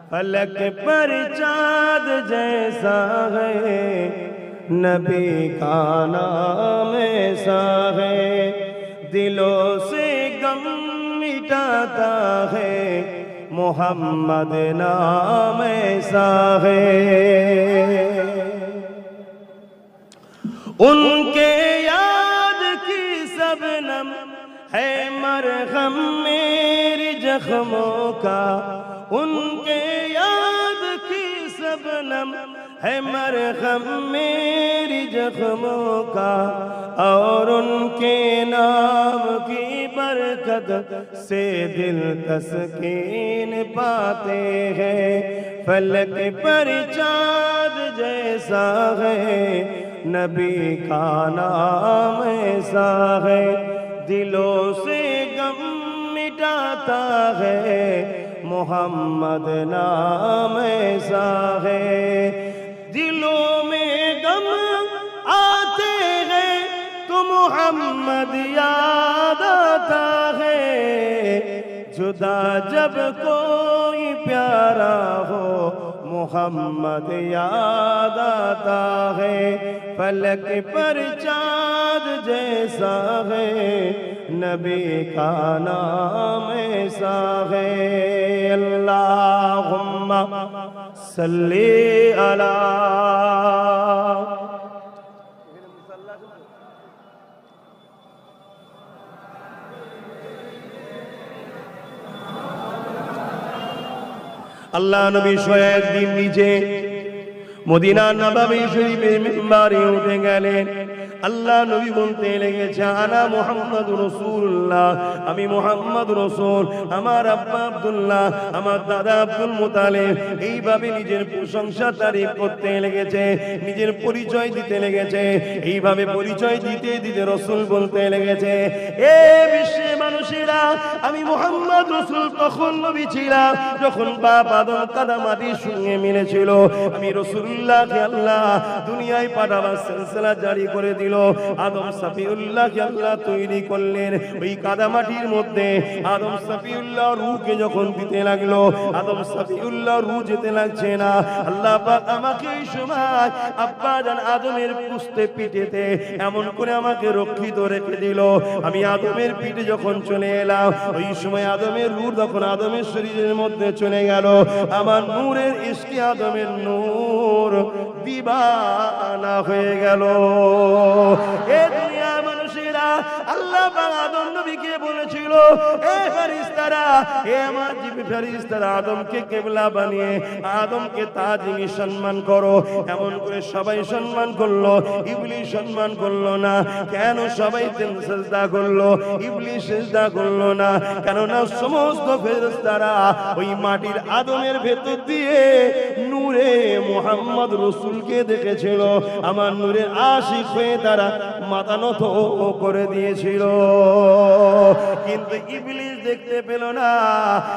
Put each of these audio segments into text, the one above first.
फलक पर चाँद जैसा है, नबी का नाम ऐसा है, दिलों से गम मिटाता है, मोहम्मद नाम ऐसा है। उनके याद की सबनम है मरहम मेरी जख्मों का, उनके याद की सबनम है मरहम मेरी जख्मों का, और उनके नाम की बरकत से दिल तस्कीन पाते हैं। फलक पर चाँद जैसा है, नबी का नाम ऐसा है, दिलों से गम मिटाता है, मोहम्मद नाम ऐसा है। दिलों में गम आते हैं तो मोहम्मद याद आता है, जुदा जब कोई प्यारा हो मोहम्मद याद आता है। फलक पर चाँद जैसा है, नबी का नाम ऐसा है। अल्लाहुम्मा सल्ली अला আল্লাহ নবী কয়েকদিন নিচে মদিনা নববী শরীফের মিম্বারে উঠে গেলেন। আল্লাহ নবী বলতে লেগেছে, আনা মুহাম্মাদুর রাসূলুল্লাহ, আমি মুহাম্মদ রাসূল, আমার আব্বা আব্দুল্লাহ, আমার দাদা আব্দুল মুতালিব। এইভাবে নিজের প্রশংসা তারিফ করতে লেগেছে, নিজের পরিচয় দিতে লেগেছে। এইভাবে পরিচয় দিতে দিতে রাসূল বলতে লেগেছে, এ বিশ্বের মানুষেরা, আমি মুহাম্মদ রাসূল তখন নবী ছিলাম যখন বাপ আদম কাদা মাটির সঙ্গে মিলেছিল। আমি রাসূলুল্লাহকে আল্লাহ দুনিয়ায় পাঠাবার সিলসিলা জারি করে দিল। আদম সাফিউল্লাহকে আল্লাহ তৈরি করলেন ওই কাদামাটির মধ্যে। আদম সাফিউল্লাহ রূহকে যখন দিতে লাগলো, আদম সাফিউল্লাহ রূহ যেতে লাগছে না। আল্লাহ পাক আমাকে এই সময় আব্বা জান আদমের পুস্তে পিঠেতে এমন করে আমাকে রক্ষিত রেখে দিল। আমি আদমের পিঠে যখন চলে এলাম, ওই সময় আদমের রূহ যখন আদমের শরীরের মধ্যে চলে গেল, আমার নূরের ইশকে আদমের নূর দিবানা হয়ে গেল। এ দুনিয়ার মানুষেরা, আল্লাহ পাক আদম নবীকে বলেছিল, এ ফেরেশতারা, এ আমার জিবরিল ফেরেশতারা, আদমকে কিবলা বানিয়ে আদমকে তাজিমি সম্মান করো। এমন করে সবাই সম্মান করলো, ইবলিস সম্মান করলো না। কেন সবাই সিজদা করলো, ইবলিস সিজদা করলো না? কেননা সমস্ত ফেরেশতারা ওই মাটির আদমের ভেতর দিয়ে নূরে মুহাম্মদ রাসূলকে দেখেছিল। আমার নূরের আশিক হয়ে তারা মাথা নত করে দিয়েছিল, কিন্তু ইবলিস দেখতে পেল না।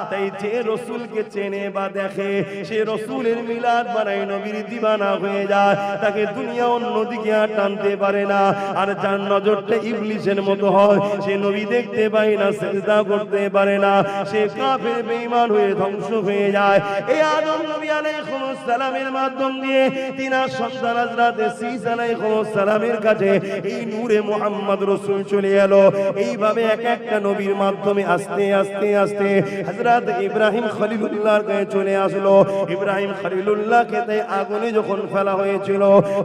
তাই যে রাসূলকে চেনে বা দেখে, সে রাসূলের মিলাদ বানায় নবীর দিবানা হয়ে যায়, তাকে দুনিয়া অন্যদিকে আর টানতে পারে না। আর যার নজরটা ইবলিসের মতো হয়, সে নবী দেখতে পায় না, সিজদা করতে পারে না, সে কাফের বেঈমান হয়ে ধ্বংস হয়ে যায়। এই আদম নবী আলাইহিস সালামের মাধ্যম দিয়ে তিনার সন্তান হযরত ঈসা আলাইহিস সালামের কাছে এই নূরে মুহাম্মদ রাসূল চলে এলো। এইভাবে এক একটা নবীর মাধ্যমে আস্তে আস্তে আস্তে হযরত ইব্রাহিম খলিলুল্লাহর কাছে চলে আসলো। ইব্রাহিম খলিলুল্লাহকে তাই আগুনে যখন ফেলা হয়েছিল,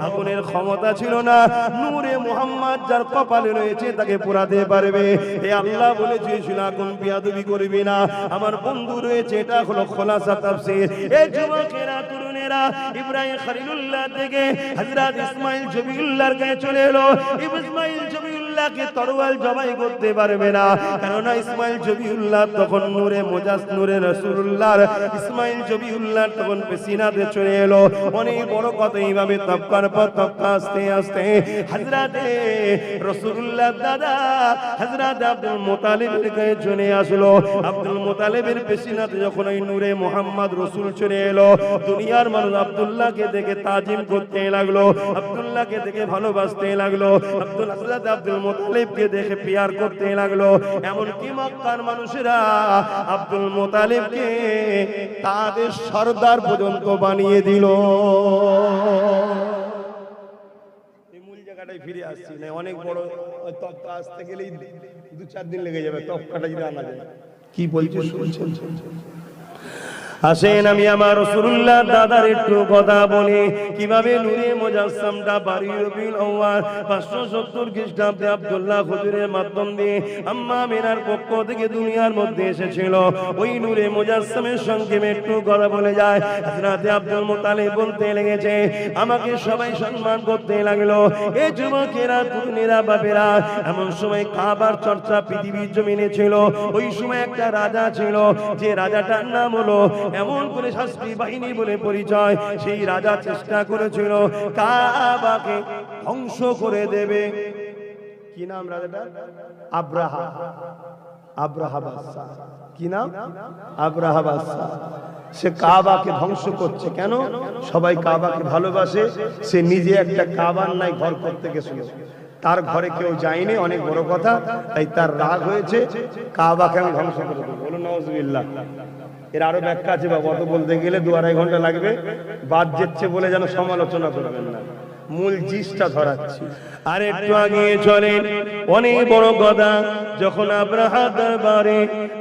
আগুনের ক্ষমতা ছিল না। নূরে মুহাম্মদ যার কপালে রয়েছে তাকে পোড়াতে পারবে। এই আল্লাহ বলে দিয়েছিল, আগুন বিয়াদবি করবি না। আমার বন্ধু রয়েছে, এটা হলো খোলাসা তাফসীর। এই যুবকেরা, তরুণেরা, ইব্রাহিম খলিলুল্লাহ থেকে হযরত ইসমাঈল জবিউল্লাহর কাছে চলে এলো। ইসমাঈল জবিউল্লাহকে তরোয়াল জবাই করতে পারবে না, কেননা ইসমাঈল জবিউল্লাহ তখন নূরে মুজাস নূরে রাসূলুল্লাহ। ইসমাঈল জবিউল্লাহ তখন পেশিনাতে চলে এলো। অনেক বড় কথা, এইভাবে তবকার পর তবকা আস্তে আস্তে হযরত রাসূলুল্লাহ দাদা হযরত আব্দুল মুতালিবের কাছে চলে আসলো। আব্দুল মুতালিবের পেশিনাতে যখন ওই নূরে মুহাম্মদ রাসূল চলে এলো, দুনিয়ার মানুষ আব্দুল্লাহকে দেখে তাজিম করতে লাগলো, আব্দুল্লাহকে দেখে ভালোবাসতে লাগলো। হযরত আব্দুল মুত্তালিবকে দেখে পিয়ার করতে লাগলো। এমনকি মক্কার মানুষেরা আব্দুল মুত্তালিবকে তাদের সর্দার পর্যন্ত বানিয়ে দিল। মূল জায়গাটায় ফিরে আসছি না, অনেক বড় তপ্কা আসতে গেলেই 2-4 দিন লেগে যাবে তপ্কাটা যদি আনা যায়। কি বলছে শুনছেন? আসেন আমি আমার রাসূলুল্লাহ দাদার একটু কথা বলি, কিভাবে নূরে মুজাসসামটা বাড়ি রবিউল আউয়াল 570 খ্রিস্টাব্দে আব্দুল্লাহ হুজুরের মাধ্যম দিয়ে আম্মা আমিনার পক্ষ থেকে দুনিয়ার মধ্যে এসেছিল। ওই নূরে মুজাসসামের সঙ্গে একটু কথা বলে যায়। হযরত আব্দুল মুত্তালিব বলতে লেগেছে, আমাকে সবাই সম্মান করতে লাগলো। এই যুবকেরা, তরুণেরা, বাপেরা, এমন সময় কাবার চর্চা পৃথিবীর জমিনে ছিল। ওই সময় একটা রাজা ছিল, যে রাজাটার নাম হলো এমন করে শাস্ত্রী বাহিনী বলে পরিচয়। সেই রাজা চেষ্টা করেছিল কাবাকে ধ্বংস করে দেবে। কি নাম রাজাটা? আব্রাহা। আব্রাহা বাদশা। কি নাম? আব্রাহা বাদশা। সে কাবাকে ধ্বংস করছে। কেন? সবাই কাবাকে ভালোবাসে, সে নিজে একটা কাবার নাই ঘর করতে গেছিল। তার ঘরে কেউ যায়নি, অনেক বড় কথা, তাই তার রাগ হয়েছে, কাবাকে আমি ধ্বংস করে দেবো। বলুন নাউজুবিল্লাহ। এর আরো ব্যাখ্যা আছে বাবা, অত বলতে গেলে 2-2.5 ঘন্টা লাগবে। বাদ যাচ্ছে বলে যেন সমালোচনা করবেন না, মূল জিসটা ধরাচ্ছি। আর একটু আগে চলেন, অনেক বড় কথা। যখন আব্রাহা দরবারে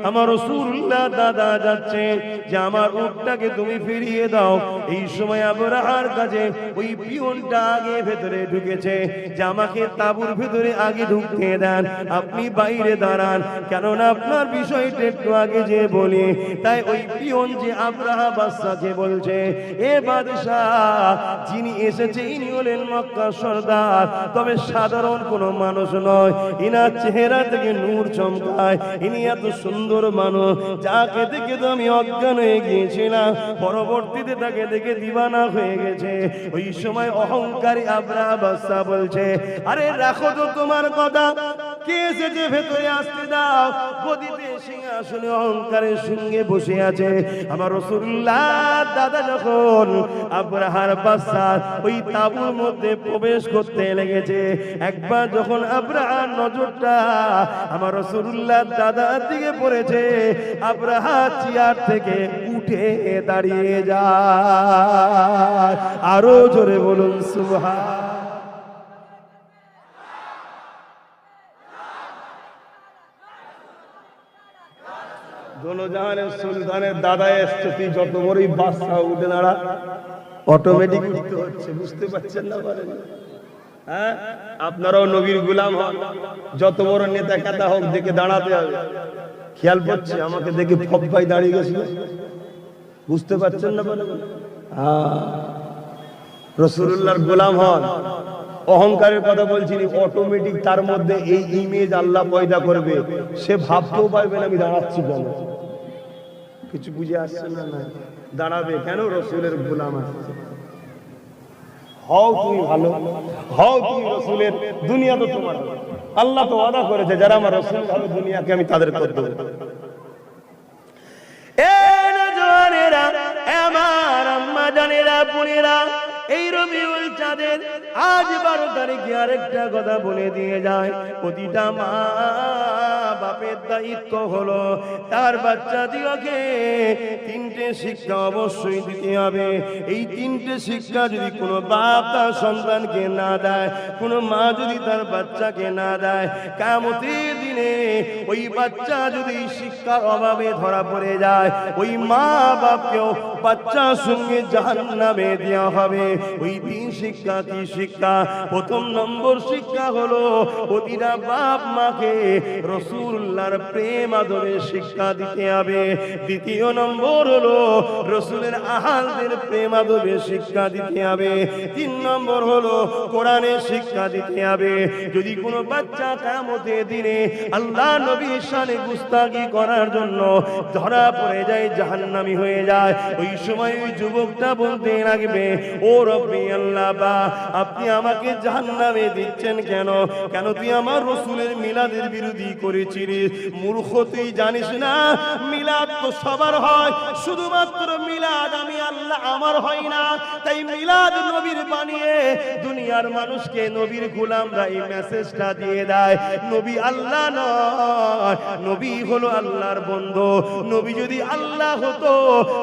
আমার রাসূলুল্লাহ দাদা যাচ্ছে যে আমার উটটাকে তুমি ফিরিয়ে দাও, এই সময় আব্রাহার কাছে ওই পিয়নটা আগে ভেতরে ঢুকেছে যে আমাকে তাঁবুর ভেতরে আগে ঢুকতে দেন, আপনি বাইরে দাঁড়ান, কেননা আপনার বিষয়টা একটু আগে যে বলি। তাই ওই পিয়ন যে আব্রাহা বাদশাকে বলছে, এ বাদশাহ, যিনি এসেছে ইনি হলেন মক্কার সর্দার, তবে সাধারণ কোনো মানুষ নয়। ইনার চেহারা থেকে নূর চমকায়, ইনি এত সুন্দর মানুষ, যাকে দেখে তো আমি অজ্ঞান হয়ে গিয়েছিলাম, পরবর্তীতে তাকে দেখে দিবানা হয়ে গেছে। ওই সময় অহংকারী আব্রাহা বাদশা বলছে, আরে রাখো তো তোমার কথা, কে এসেছে ভেতরে আসতে দাও। গদিতে সিংহাসনে অহংকারের সঙ্গে বসে আছে আমার রাসূলুল্লাহ দাদা। যখন আব্রাহার বাদশা ওই তাঁবুর মধ্যে প্রবেশ করতে লেগেছে, একবার যখন আব্রাহার নজরটা আমার রাসূলুল্লাহ দাদার দিকে পড়েছে, আব্রাহা চেয়ার থেকে উঠে দাঁড়িয়ে যায়। আরো জোরে বলুন সুবহান। দোনোজাহানের সুলতানের দাদা এসছে, তুই যত বড়ই বাদশা উঠে দাঁড়া, অটোমেটিক উঠতে হচ্ছে। বুঝতে পারছেন না? বলেন হ্যাঁ, আপনারাও নবীর গোলাম হন, যত বড় নেতা কাতা হোক দেখে দাঁড়াতে হবে। খেয়াল করছে আমাকে দেখে ফব্বাই দাঁড়িয়ে গেছিল, বুঝতে পারছেন না? বলেন রাসূলুল্লাহর গোলাম হন। অহংকারের কথা বলছি, অটোমেটিক তার মধ্যে এই ইমেজ আল্লাহ পয়দা করবে, সে ভাবতেও পারবে না আমি দাঁড়াচ্ছি কেন। কিছু বুঝে আসছে না? না, দাঁড়াবে কেন? রাসূলের গোলাম আসছে। হও তুমি ভালো, হও তুমি রাসূলের, দুনিয়া তো তোমার। আল্লাহ তো ওয়াদা করেছে, যারা আমার রাসূল ভালো, দুনিয়াকে আমি তাদের করে দেব। এ নওজওয়ানেরা, আমার আম্মা জানেরা, বোনেরা, এই রবিউল চাঁদের আজ 12 তারিখে আরেকটা কথা বলে দিয়ে যায়। প্রতিটা মা বাপের দায়িত্ব হলো তার বাচ্চাদিগকে 3টে শিক্ষা অবশ্যই দিতে হবে। এই 3টে শিক্ষা যদি কোনো বাপ তার সন্তানকে না দেয়, কোনো মা যদি তার বাচ্চাকে না দেয়, কিয়ামতের দিনে ওই বাচ্চা যদি শিক্ষার অভাবে ধরা পড়ে যায়, ওই মা বাপকেও বাচ্চার সঙ্গে জাহান্নামে দেওয়া হবে। ওই 3 শিক্ষা কি শিক্ষা? প্রথম নম্বর শিক্ষা হলো প্রতিটা বাপ মাকে রাসূলুল্লাহর প্রেম আদরের শিক্ষা দিতে হবে। দ্বিতীয় নম্বর হলো রাসূলের আহলদের প্রেম আদরের শিক্ষা দিতে হবে। 3 নম্বর হলো কোরআনের শিক্ষা দিতে হবে। যদি কোনো বাচ্চা কিয়ামতের দিনে আল্লাহ নবীর শানে গুস্তাখি করার জন্য ধরা পড়ে যায়, জাহান্নামী হয়ে যায়, ওই সময় ওই যুবকটা বলতে লাগবে, ও রব্বি আল্লাহ, বা আপনি আমাকে জাহান্নামে দিচ্ছেন কেন? কেন তুই আমার রাসূলের মিলাদের বিরোধী করেছিস? চিনিস? মূর্খ তুই জানিস না মিলাদ তো সবার হয়, শুধুমাত্র মিলাদ আমি আল্লাহ আমার হয় না। তাই মিলাদ নবীর বানিয়ে দুনিয়ার মানুষকে নবীর গোলামরা এই মেসেজটা দিয়ে দেয়, নবী আল্লাহ নয়, নবী হলো আল্লাহর বন্ধু। নবী যদি আল্লাহ হতো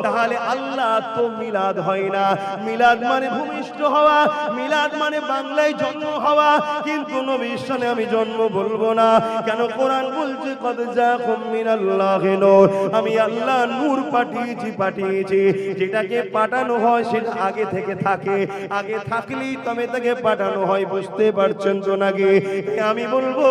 তাহলে আল্লাহ তো মিলাদ হয় না। মিলাদ মানে ভূমিষ্ঠ হওয়া, মিলাদ মানে বাংলায় জন্ম হওয়া, কিন্তু নবীর সামনে আমি জন্ম বলবো না। কেন? কোরআন বলছে কদ জাকুম মিনাল্লাহি নূর, আমি আল্লাহ নূর পাঠিয়েছি। যেটাকে পাঠানো হয় সেটা আগে থেকে থাকে, আগে থাকলেই তবে তাকে পাঠানো হয়। বুঝতে পারছেন তো নাকি? আমি বলবো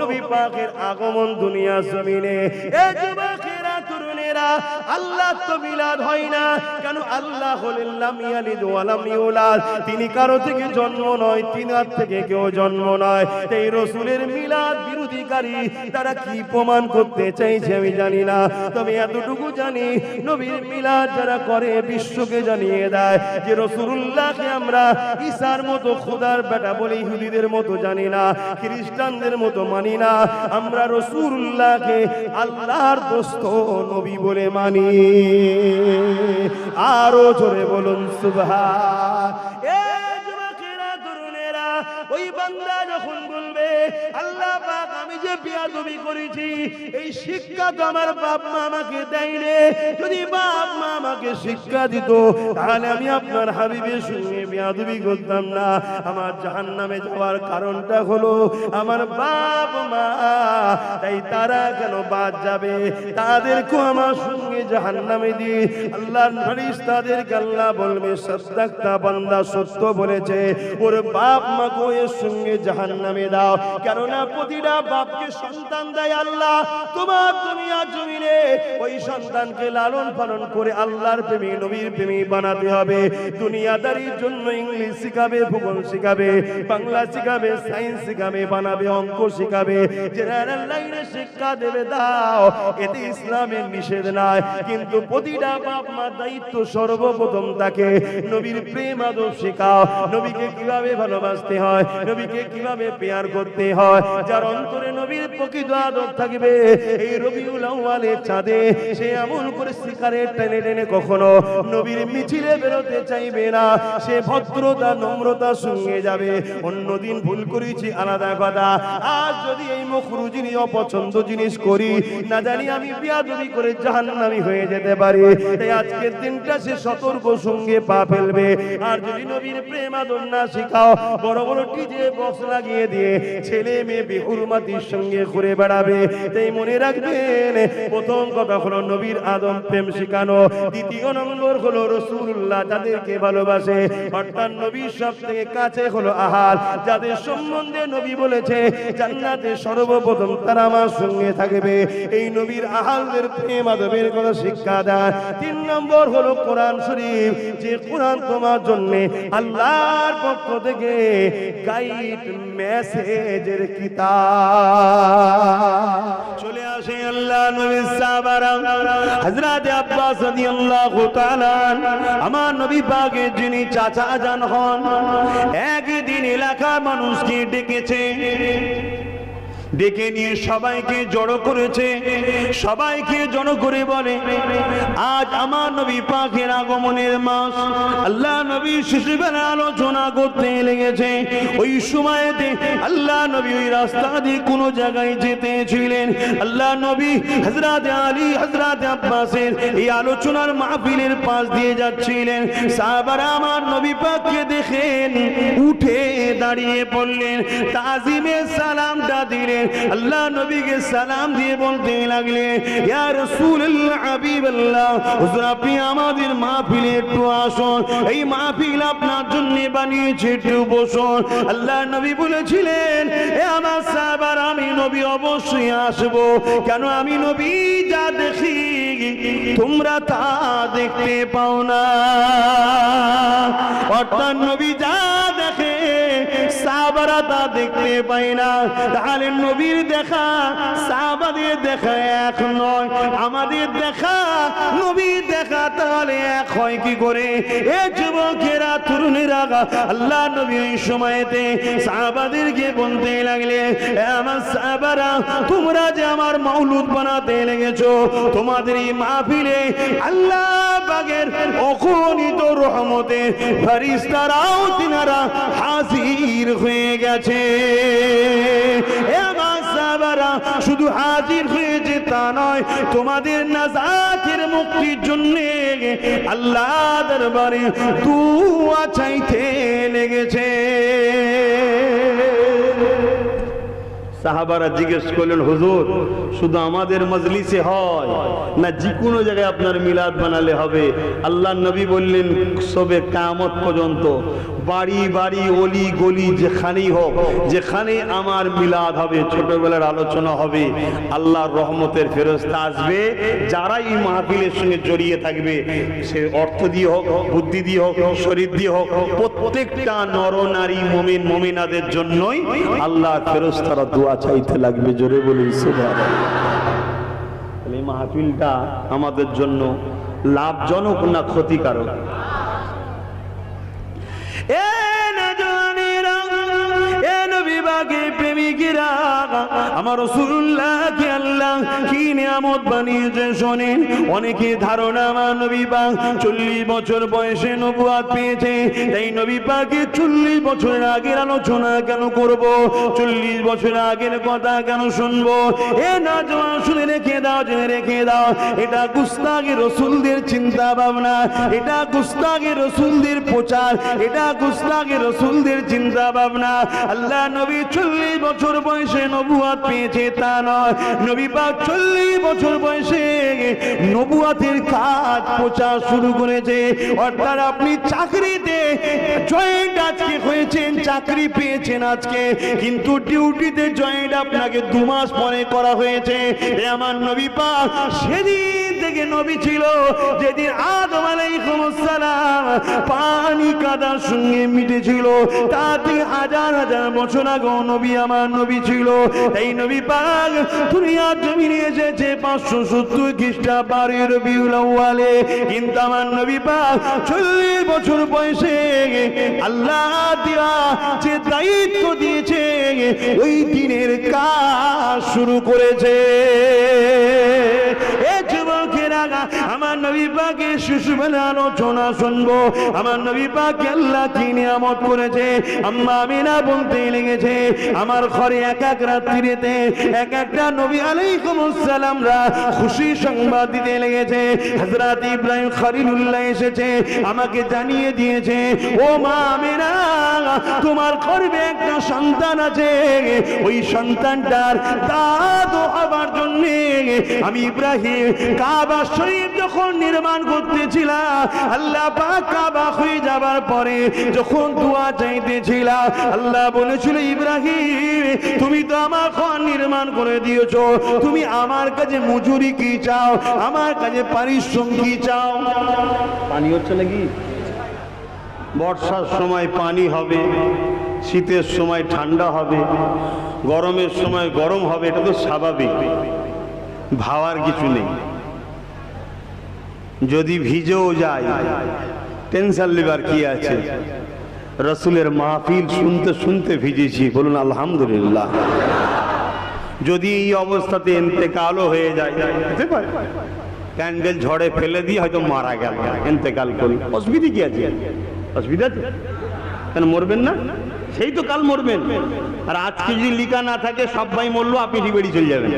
নবী পাকের আগমন দুনিয়া জমিনে, এ যুবকেরা তরুণেরা, আল্লাহ তো মিলাদ হয় না। কেন? আল্লাহ হলেন লাম ইয়ালিদ ওয়া লাম ইউলাদ, তিনি কারো থেকে জন্ম নয়, তিনার থেকে কেউ জন্ম নয়। এই রাসূলের মিলাদ বিরোধীকারী তারা কি প্রমাণ করতে চাইছে আমি জানি না, তবে এতটুকু জানি নবীর মিলাদ যারা করে বিশ্বকে জানিয়ে দেয় যে রাসূলুল্লাহকে আমরা ঈসার মতো খোদার বেটা বলে ইহুদিদের মতো জানি না, খ্রিস্টানদের মতো মানি না, আমরা রাসূলুল্লাহকে আল্লাহর দোস্ত নবী বলে মানি। আরো জোরে বলুন সুবহান। ওই বান্দা যখন বলবে আল্লাহ পাক আমি যে বিয়াদবি করেছি এই শিক্ষা তো আমার বাপ মা আমাকে দেয়নি, যদি বাপ মা আমাকে শিক্ষা দিত তাহলে আমি আপনার হাবিবের সঙ্গে বিয়াদবি করতাম না। আমার জাহান্নামে যাওয়ার কারণটা হলো আমার বাপ মা, তাই তারা কেন বাদ যাবে? তাদেরকে আমার সঙ্গে জাহান্নামে দিয়ে আল্লাহর ফেরেশতাদেরকে আল্লাহ বলবে সাদ্দাকতা বান্দা, সত্য বলেছে, ওর বাপ মা এর সঙ্গে জাহান্নামে দাও। কেননা প্রতিটা বাপকে সন্তান দেয় আল্লাহ। তোমার দুনিয়া জমিনে ওই সন্তানকে লালন পালন করে আল্লাহর প্রেমী নবীর প্রেমী বানাতে হবে। দুনিয়াদারির জন্য ইংলিশ শিখাবে, ভূগোল শিখাবে, বাংলা শিখাবে, সায়েন্স শিখাবে, বানাবে, অঙ্ক শিখাবে, জেনারেল লাইনে শিক্ষা দেবে, দাও, এতে ইসলামের নিষেধ নাই। কিন্তু প্রতিটা বাপ মা দায়িত্ব সর্বপ্রথম তাকে নবীর প্রেম আদব শেখাও, নবীকে কিভাবে ভালোবাসতে হয়, নবীকে কিভাবে পেয়ার করতে হয়। যার অন্তরে নবীর প্রকৃত আদব থাকবে, এই রবিউল আউয়ালের চাঁদে সে এমন করে সিগারেট টেনে টেনে কখনো নবীর মিছিলে বেরোতে চাইবে না। সে ভদ্রতা নম্রতার সঙ্গে যাবে। অন্যদিন ভুল করেছি আলাদা কথা, আজ যদি এই মখরু জিনিস অপছন্দ জিনিস করি, না জানি আমি বিয়াদবি করে জাহান্নামী হয়ে যেতে পারি। তাই আজকের দিনটা সে সতর্ক সঙ্গে পা ফেলবে। আর যদি নবীর প্রেম আদব না শিখাও, বড় বড় ডিজে বক্স লাগিয়ে দিয়ে ছেলে মেয়ে বেহুরমাতির সঙ্গে ঘুরে বেড়াবে। তাই মনে রাখবেন, প্রথম কথা হলো নবীর আদব প্রেম শিখানো, দ্বিতীয় নম্বর হলো রাসূলুল্লাহ যাদেরকে ভালোবাসে, অর্থাৎ নবীর সব থেকে কাছে হলো আহাল, যাদের সম্বন্ধে নবী বলেছে জান্নাতে সর্বপ্রথম তারা আমার সঙ্গে থাকবে। এই নবীর আহালদের প্রেম আদবের কথা শিক্ষা দেয়। তিন নম্বর হলো কোরআন শরীফ, যে কোরআন তোমার জন্য আল্লাহর পক্ষ থেকে গাইড মেসেজের কিতাব। চলে আসে আল্লাহ নবীর সাহাবারা, হযরত আব্বাস রাদিয়াল্লাহু তাআলা আমার নবী পাকের যিনি চাচা জান হন, একদিন এলাকার মানুষকে ডেকেছে, ডেকে নিয়ে সবাইকে জড়ো করেছে। সবাইকে জড়ো করে বলে আজ আমার নবী পাকের আগমনের মাস। আল্লাহ নবী শিশুবেলা আলোচনা করতে লেগেছে। ওই সময়তে আল্লাহ নবী ওই রাস্তা দিয়ে কোনো জায়গায় যেতেছিলেন। আল্লাহ নবী হযরত আলী হযরত আব্বাসের এই আলোচনার মাহফিলের পাশ দিয়ে যাচ্ছিলেন। সাহাবারা আমার নবী পাককে দেখেন, উঠে দাঁড়িয়ে পড়লেন, তাজিমে সালামটা দিলেন। আল্লাহ নবীকে সালাম দিয়ে বলতে লাগলেন ইয়া রাসূলুল্লাহ হাবিবাল্লাহ, হুজুর আপনি আমাদের মাহফিলে একটু আসুন, এই মাহফিল আপনার জন্য বানিয়েছে, একটু বসুন। আল্লাহ নবী বলেছিলেন এ আমার সাহাবারা, আমি নবী অবশ্যই আসব। কেন? আমি নবী যা দেখি তোমরা তা দেখতে পাও না। অর্থাৎ নবী যা দেখে সাহাবারা আমরা তা দেখতে পাই না। তাহলে নবীর দেখা সাহাবাদের দেখা এক নয়, আমাদের দেখা নবীর দেখা তাহলে এক হয় কি করে? এ যুবকেরা, তরুণেরা, আল্লাহ নবী ওই সময়তে সাহাবাদেরকে বলতে লাগলে, আমার সাহাবারা, তোমরা যে আমার মাওলুদ বানাতে লেগেছো, তোমাদের এই মাহফিলে আল্লাহ পাকের অগণিত রহমতে ফেরেশতারাও তিনারা হাজির হয়ে গেছে। আমার সাহাবারা শুধু হাজির হয়েছে তা নয়, তোমাদের নাজাতের মুক্তির জন্য আল্লাহ দরবারে দুআ চাইতে লেগেছে। সাহাবারা জিজ্ঞেস করলেন, হুজুর শুধু আমাদের মজলিসে হয় না যে কোনো জায়গায় আপনার মিলাদ বানালে হবে? আল্লাহ নবী বললেন, সবে কিয়ামত পর্যন্ত বাড়ি বাড়ি অলি গলি যেখানেই হোক, যেখানে আমার মিলাদ হবে, ছোটবেলার আলোচনা হবে, আল্লাহর রহমতের ফেরেশতা আসবে। যারা এই মাহফিলের সঙ্গে জড়িয়ে থাকবে, সে অর্থ দিয়ে হোক, বুদ্ধি দিয়ে হোক, শরীর দিয়ে হোক, প্রত্যেকটা নরনারী মুমিন মুমিনাদের জন্যই আল্লাহর ফেরেশতারা দোয়া চাইতে লাগবে। জোরে বলুন সুবহানাল্লাহ। এই মাহফিলটা আমাদের জন্য লাভজনক না ক্ষতিকারক? এ নজওয়ানেরা, এ নবী পাকের প্রেমিকেরা, আমার রাসূলুল্লাহকে আল্লাহ কি নিয়ামত বানিয়েছে শোনেন। অনেকে ধারণা আমার নবী পাক 40 বছর বয়সে নবুয়ত পেয়েছে, তাই নবী পাকের 40 বছরের আগের আলোচনা কেন করব, 40 বছর আগের কথা কেন শুনবো? এ নজওয়ান, শুনে রেখে দাও, জেনে রেখে দাও, এটা গুস্তাখে রাসূলদের চিন্তা ভাবনা, এটা গুস্তাখে রাসূলদের প্রচার, এটা গুস্তাখে রাসূলদের চিন্তা ভাবনা। আল্লাহ নবী 40 বছর বয়সে নবুয়ত পেয়েছে তা নয়, নবী পাক 40 বছর বয়সে নবুয়তের কাজ প্রচার শুরু করেছে। অর্থাৎ আপনি চাকরিতে জয়েন্ট আজকে হয়েছেন, চাকরি পেয়েছেন আজকে, কিন্তু ডিউটিতে জয়েন্ট আপনাকে 2 মাস পরে করা হয়েছে। আমার নবী পাক সেদিন থেকে নবী ছিল যেদিন আদম আলাইহিস সালাম পানি কাদার সঙ্গে মিটেছিল, তার থেকে হাজার হাজার বছর আগে নবী আমার নবী ছিল। এই নবী পাক দুনিয়ার জমিনে এসেছে 570 খ্রিস্টাব্দ 12 রবিউল আউয়ালে, কিন্তু আমার নবী পাক 40 বছর বয়সে আল্লাহ দিয়া যে দায়িত্ব দিয়েছে ওই দিনের কাজ শুরু করেছে। এ যুবকেরা, আমার নবী পাকের শিশুবেলা আলোচনা শুনবো। আমার নবী পাক আল্লাহ কি নিয়ামত করেছে। আম্মা আমিনা বলতে লেগেছে, আমার ঘরে এক এক রাত্রিতে এক একটা নবী আলাইহিস সালামরা খুশি সংবাদ দিতে লেগেছে। হযরত ইব্রাহিম খলিলুল্লাহ এসেছে, আমাকে জানিয়ে দিয়েছে, ও মা আমিনা, তোমার গর্ভে একটা সন্তান আছে, ওই সন্তানটার দাদু হবার জন্য আমি ইব্রাহিম কাবা শরীফ যখন নির্মাণ করতেছিলাম, আল্লাহ পাক কাবা হয়ে যাবার পরে যখন দোয়া চাইতেছিলাম, আল্লাহ বলেছিল, ইব্রাহিম তুমি তো আমার ঘর নির্মাণ করে দিয়েছো, তুমি আমার কাছে মজুরি কি চাও, আমার কাছে পারিশ্রমিক কি চাও? পানি হচ্ছে নাকি? বর্ষার সময় পানি হবে, শীতের সময় ঠান্ডা হবে, গরমের সময় গরম হবে, এটা তো স্বাভাবিক, ভাবার কিছু নেই। যদি ভিজেও যায় টেনশন লিবার কি আছে? রসুলের মাহফিল শুনতে শুনতে ভিজেছি, বলুন আলহামদুলিল্লাহ। যদি এই অবস্থাতে ইন্তেকালও হয়ে যায়, ক্যান্ডেল ঝড়ে ফেলে দিয়ে হয়তো মারা গেল, ইন্তেকাল করি, অসুবিধা কি আছে? অসুবিধা আছে? কেন মরবেন না? সেই তো কাল মরবেন। আর আজকে যদি লিখা না থাকে সবাই মরলো, আপনি ঠিক বেরিয়ে চলে যাবেন।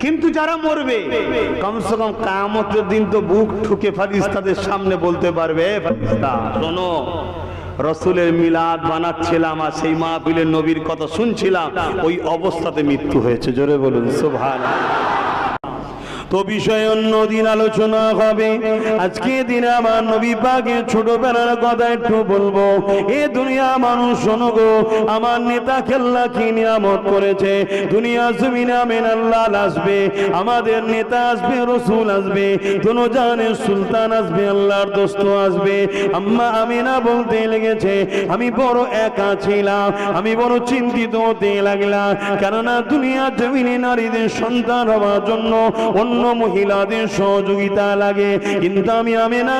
কিন্তু যারা মরবে কমসে কম কিয়ামতের দিন তো বুক ঠুকে ফেরেশতাদের সামনে বলতে পারবে, ফেরেশতা শোনো, রসুলের মিলাদ বানাচ্ছিলাম আর সেই মাহফিলের নবীর কথা শুনছিলাম, ওই অবস্থাতে মৃত্যু হয়েছে। জোরে বলুন সুবহানাল্লাহ। তো বিষয় অন্য দিন আলোচনা হবে। আজকে দিনে আমার নবী পাকের ছোটবেলার কথা একটু বলবো। এ দুনিয়া মানুষ শোনো গো, আমার নেতা খেল্লা কি নিয়ামত করেছে। দুনিয়া জমিনে আমিন আল্লাহ আসবে, আমাদের নেতা আসবে, রসুল আসবে, দোনো জাহানের সুলতান আসবে, আল্লাহর দোস্ত আসবে। আম্মা আমিনা বলতে লেগেছে, আমি বড় একা ছিলাম, আমি বড় চিন্তিত হতে লাগলাম। কেননা দুনিয়া জমিনে নারীদের সন্তান হওয়ার জন্য অন্য মহিলাদের সহযোগিতা লাগে, কিন্তু আমি আমিনা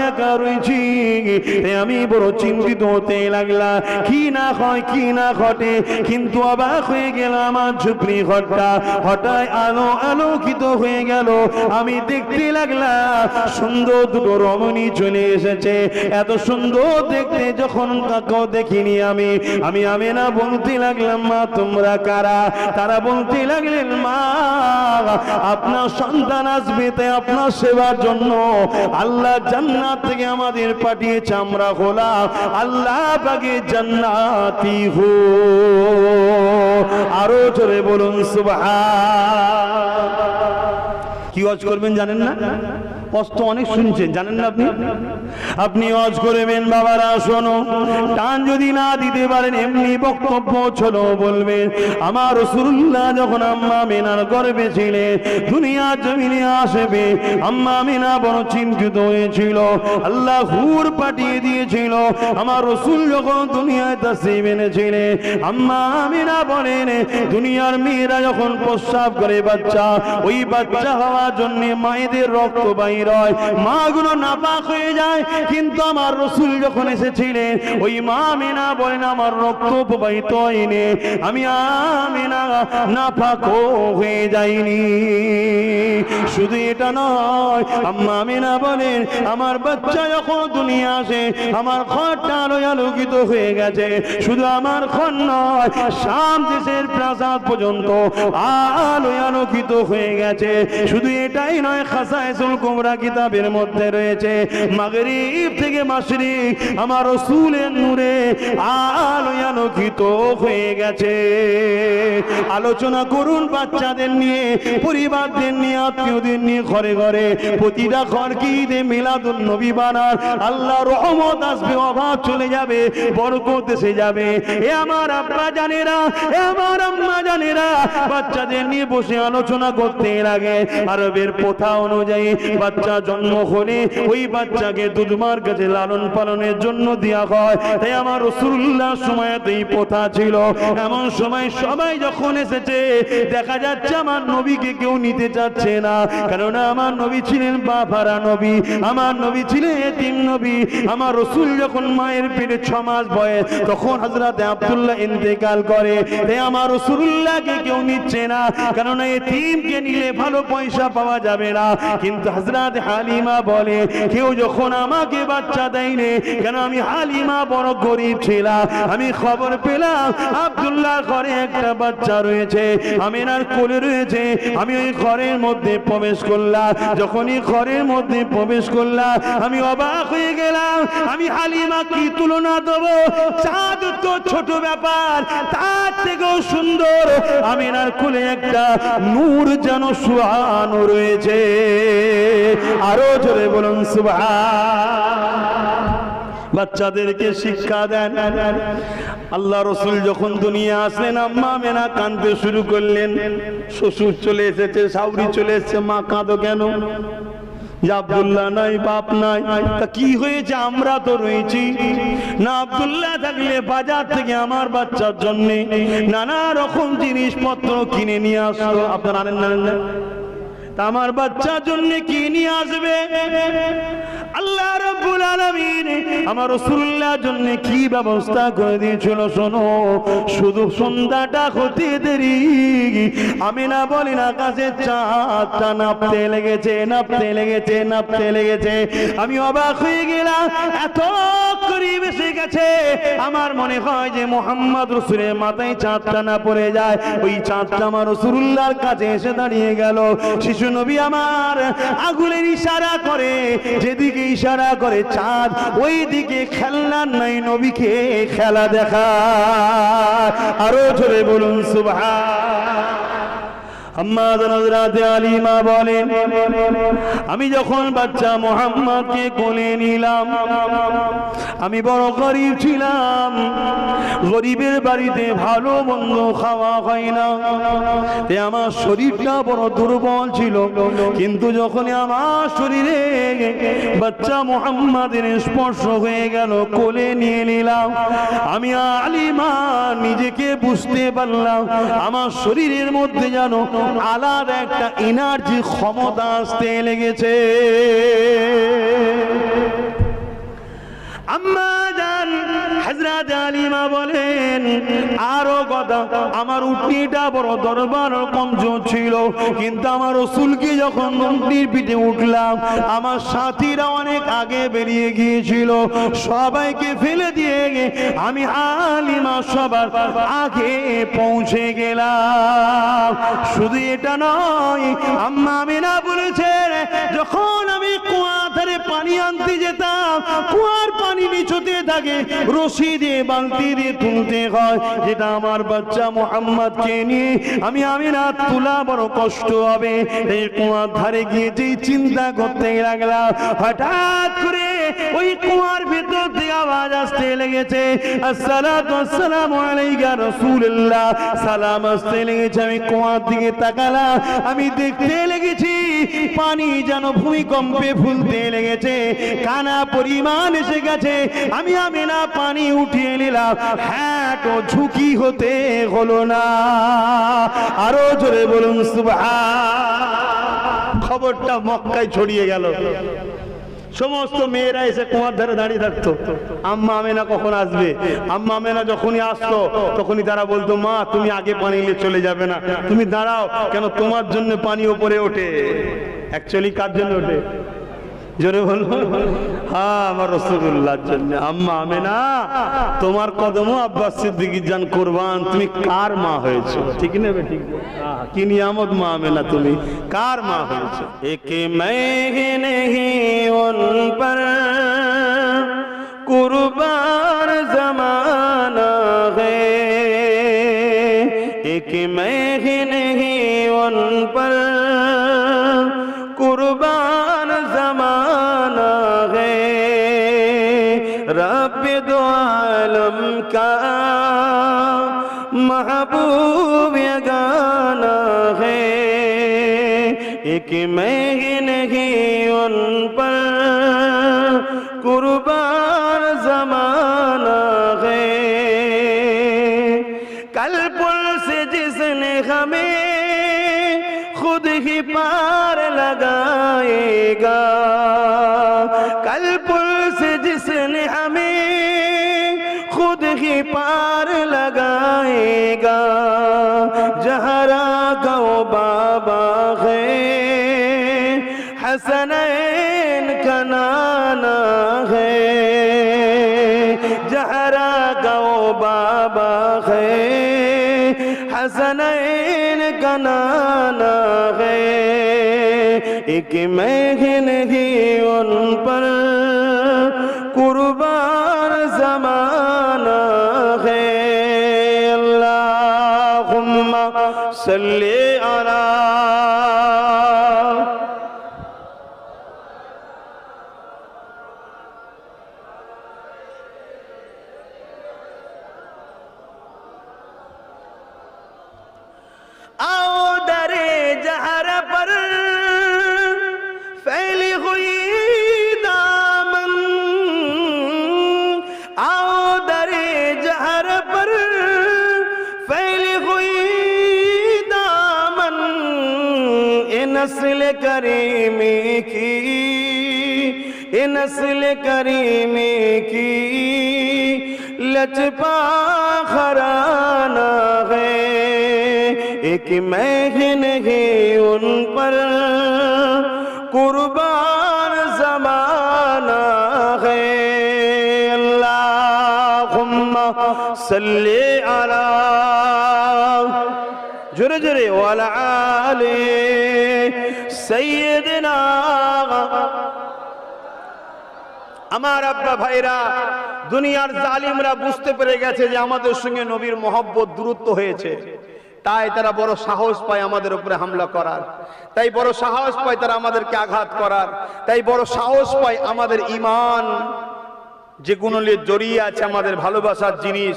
একা রয়েছি। আমি বড় চিন্তিত হতে লাগলাম, কি না হয় কি না ঘটে। কিন্তু অবাক হয়ে গেল, আমার ঝুপড়ি ঘরটা হঠাৎ আলোকিত হয়ে গেল। আমি দেখতে লাগলাম সুন্দর দুটো রমণী চলে এসেছে। এত সুন্দর দেখতে যখন কাউকে দেখিনি আমি আমিনা বলতে লাগলাম, মা তোমরা কারা? তারা বলতে লাগলেন, মা আপনার সন্তান আসবে, তাই আপনার সেবার জন্য আল্লাহ জান্নাত থেকে আমাদের পাঠিয়েছে, আমরা হলাম আল্লাহ পাকে জান্নাতি হো। আরো জোরে বলুন সুবহান। কি ওয়াজ করবেন জানেন না? কষ্ট অনেক শুনছেন, জানেন না আপনি? আপনি ওয়াজ করবেন বাবারা, শোনো। টান যদি না দিতে পারেন এমনি বক্তব্য চলো বলবেন। আমার রাসূলুল্লাহ যখন আম্মা আমিনার গর্ভে ছিলেন, দুনিয়া জমিনে আসবে, আম্মা আমিনা বড় চিন্তিত হয়েছিল। আল্লাহ হুর পাঠিয়ে দিয়েছিল। আমার রাসূল যখন দুনিয়ায় তাশরীফ এনেছিলেন, আম্মা আমিনা বলেন, দুনিয়ার মেয়েরা যখন প্রস্রাব করে বাচ্চা, ওই বাচ্চা হওয়ার জন্য মায়েদের রক্ত বাইর হয়, মা গুলো নাপাক হয়ে যায়। কিন্তু আমার রাসূল যখন এসেছিলেন, ওই মা আমিনা বলেন, আমার রক্ত প্রবাহিত হয়নি, আমি আমিনা নাপাক হয়ে যাইনি। শুধু এটা নয়, আম্মা আমিনা বলেন, আমার বাচ্চা যখন দুনিয়া আসে, আমার ঘরটা আলোয় আলোকিত হয়ে গেছে। শুধু আমার ঘর নয়, শাম দেশের প্রাসাদ পর্যন্ত আলোয় আলোকিত হয়ে গেছে। শুধু এটাই নয়, খাসায়েসুল কুবরা কিতাবের মধ্যে রয়েছে, মাগরিব থেকে মাশরিক আমার রাসূলের নূরে আলোয় আলোকিত হয়ে গেছে। আলোচনা করুন বাচ্চাদের নিয়ে, পরিবারদের নিয়ে, আত্মীয়দের নিয়ে, ঘরে ঘরে প্রতিটা ঘরকে ঈদে মিলাদুন নবী বানান। আল্লাহর রহমত আসবে, অভাব চলে যাবে, বরকত এসে যাবে। এ আমার আব্বা জানেরা, এ আমার আম্মা জানেরা, বাচ্চাদের নিয়ে বসে আলোচনা করতে লাগে। আরবের প্রথা অনুযায়ী বাচ্চা জন্ম হলে ওই বাচ্চাকে দুধমার কাছে লালন পালনের জন্য দেয়া হয়। তাই আমার রাসূলুল্লাহ সময়তে এই প্রথা ছিল। এমন সময় সবাই যখন এসেছে, দেখা যাচ্ছে আমার নবীকে কেউ নিতে চাচ্ছে না, কেননা আমার নবী ছিলেন বাবারা নবী, আমার নবী ছিলেন এতিম নবী। আমার রাসূল যখন মায়ের পেটে 6 মাস বয়স, তখন হযরত আব্দুল্লাহ ইন্তেকাল করে। তাই আমার রাসূলুল্লাহকে কেউ নিচ্ছে না, কেননা এতিমকে নিলে ভালো পয়সা পাওয়া যাবে না। কিন্তু হযরত হালিমা বলে, কেউ যখন আমাকে বাচ্চা দেয়নি, কেন আমি হালিমা বড় গরিব ছিলাম, আমি খবর পেলাম আব্দুল্লাহর ঘরে একটা বাচ্চা রয়েছে, আমিনার কোলে রয়েছে। আমি ওই ঘরের মধ্যে প্রবেশ করলাম। যখনই ঘরের মধ্যে প্রবেশ করলাম, আমি অবাক হয়ে গেলাম। আমি হালিমা কি তুলনা দেব, চাঁদ তো ছোট ব্যাপার, তার থেকেও সুন্দর আমিনার কোলে একটা নূর যেন সুহানো রয়েছে। আরো জোরে বলুন সুবহান। বাচ্চাদেরকে শিক্ষা দেন। আল্লাহ রাসূল যখন দুনিয়া আসলেন, আম্মা আমিনা কাঁদতে শুরু করলেন। শ্বশুর চলে এসেছে, শাশুড়ি চলে এসেছে, মা কাঁদো কেন? যে আব্দুল্লাহ নাই, বাপ নাই, তা কি হয়েছে? আমরা তো রয়েছি না। আব্দুল্লাহ থাকলে বাজার থেকে আমার বাচ্চার জন্য নানা রকম জিনিসপত্র কিনে নিয়ে আসতো। আপনারা আনেন না? তা আমার বাচ্চার জন্য কি নিয়ে আসবে? আল্লাহ রাব্বুল আলামিন আমার রাসূলুল্লাহর জন্য কি ব্যবস্থা করে দিয়েছিল শোনো। শুধু সন্ধ্যাটা হতে দেরি, আমিনা বলেন আকাশের চাঁদটা নাপতে লেগেছে, নাপতে লেগেছে, নাপতে লেগেছে। আমি অবাক হয়ে গেলাম, এত করিব এসে গেছে। আমার মনে হয় যে মুহাম্মদ রাসূলের মাথায় চাঁদটা না পড়ে যায়। ওই চাঁদটা আমার রাসূলুল্লাহর কাছে এসে দাঁড়িয়ে গেল। শিশু নবী আমার আগুনের ইশারা করে, যেদিকে ইশারা করে চাঁদ ওই দিকে খেলনা নাই, নবীকে খেলা দেখা। আরো জোরে বলুন সুবহান। আম্মা হযরত আলিমা বলেন, আমি যখন বাচ্চা মুহাম্মদকে কোলে নিলাম, আমি বড় গরীব ছিলাম, গরীবের বাড়িতে ভালো মন্দ খাওয়া হয় না, তাই আমার শরীরটা বড় দুর্বল ছিল। কিন্তু যখন আমার শরীরে বাচ্চা মুহাম্মাদের স্পর্শ হয়ে গেল, কোলে নিয়ে নিলাম, আমি আলিমা নিজেকে বুঝতে পারলাম আমার শরীরের মধ্যে যেন আলাদা একটা এনার্জি ক্ষমতা আসতে লেগেছে। আম্মা জান হযরত আলিমা বলেন, আরো কথা, আমার উটনিটা বড় দরবার কমজোর ছিল, কিন্তু আমার রাসূলকে যখন উটনির পিঠে উঠলাম, আমার সাথীরা অনেক আগে বেরিয়ে গিয়েছিল, সবাইকে ফেলে দিয়ে আমি আলিমা সবার আগে পৌঁছে গেলাম। শুধু এটা নয়, আম্মা আমিনা বলেছেন, যখন আমি কুয়ার ধারে পানি আনতে যেতাম, কুয়ার পানি নিচুতে থাকে, রশি দিয়ে বালতি দিয়ে তুলতে হয়, যেটা আমার বাচ্চা মুহাম্মদকে নিয়ে আমি আমিনা তোলা বড় কষ্ট হবে। এই কুয়ার ধারে গিয়ে যেই চিন্তা করতে লাগলাম, হঠাৎ করে ওই কুয়ার ভিতর থেকে আওয়াজ আসতে লেগেছে, আসসালাতু আসসালামু আলাইকা রাসূলুল্লাহ, সালাম আসতে লেগেছে। আমি কুয়ার দিকে তাকালাম, আমি দেখতে লেগেছি পানি যেন ভূমিকম্পে ফুলতে লেগেছে, কানা পরিমাণ এসে গেছে। আমি আমিনা পানি উঠিয়ে নিলাম, হ্যাঁ তো ঝুঁকি হতে হলো না। আরো জোরে বলুন সুবহান। খবরটা মক্কায় ছড়িয়ে গেল, সমস্ত মেয়েরা এসে কুয়ার ধারে দাঁড়িয়ে থাকতো, আম্মা আমেনা কখন আসবে। আম্মা আমেনা যখনই আসতো তখনই তারা বলতো, মা তুমি আগে পানি নিয়ে চলে যাবে না, তুমি দাঁড়াও, কেন তোমার জন্য পানি উপরে ওঠে। অ্যাকচুয়ালি কার জন্য ওঠে? জোরে বলো। হ্যাঁ, আমার রাসূলুল্লাহর জন্য। আম্মা আমেনা, তোমার কদমও আব্বাস সিদ্দিকীর জান কুরবান, তুমি কার মা হয়েছো? ঠিক নেবে, ঠিক কি নিয়ামত মা আমেনা, তুমি কার মা হয়েছো? এক मैं नहीं उन पर कुर्बान ज़माना है, एक मैं नहीं उन पर कुर्बान ज़माना है, रब दो आलम का महबूब यगाना है, एक मैं नहीं उन पर कुर्बान ज़माना है, कल पुल से जिसने हमें खुद ही पार लगाएगा, कल पुल से जिसने हमें खुद ही पार लगाएगा, जहरा गो बाबा है, हसनैन का नाना है, जहरा गो बाबा है, हसनैन का नाना है, एक मैं नहीं उन पर कुर्बान ज़माना है। अल्लाहुम्मा सल्ली अला नस्ल करीमी की, नस्ल करीमी की लचपा खराना है, एक मैं नहीं उन पर कुर्बान ज़माना है। अल्लाहुम्मा सल्ली अला, जोरे जोरे, वाला आले सैयदना। আমার আব্বা ভাইরা, দুনিয়ার জালিমরা বুঝতে পেরে গেছে যে আমাদের সঙ্গে নবীর মহব্বত দূরত্ব হয়েছে, তাই তারা বড় সাহস পায় আমাদের উপরে হামলা করার, তাই বড় সাহস পায় তারা আমাদেরকে আঘাত করার, তাই বড় সাহস পায় আমাদের ঈমান যেগুলো নিয়ে জড়িয়ে আছে, আমাদের ভালোবাসার জিনিস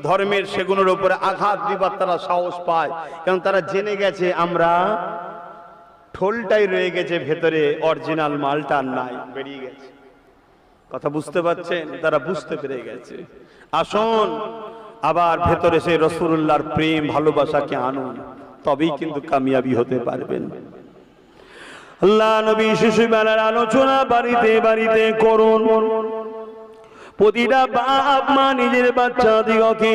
ধর্মের, সেগুলোর উপরে আঘাত দিবার তারা সাহস পায়। কারণ তারা জেনে গেছে আমরা ঠোলটাই রয়ে গেছে ভেতরে, অরিজিনাল মালটা নাই, বেরিয়ে গেছে। কথা বুঝতে পারছেন? তারা বুঝতে পেরে গেছে। আসুন আবার ভেতরে সেই রাসূলুল্লাহর প্রেম ভালোবাসাকে আনুন, তবেই কিন্তু কামিয়াবি হতে পারবেন। আল্লাহ নবী শিশুবেলার আলোচনা বাড়িতে বাড়িতে করুন। প্রতিটা বাপ মা নিজের বাচ্চাদিগকে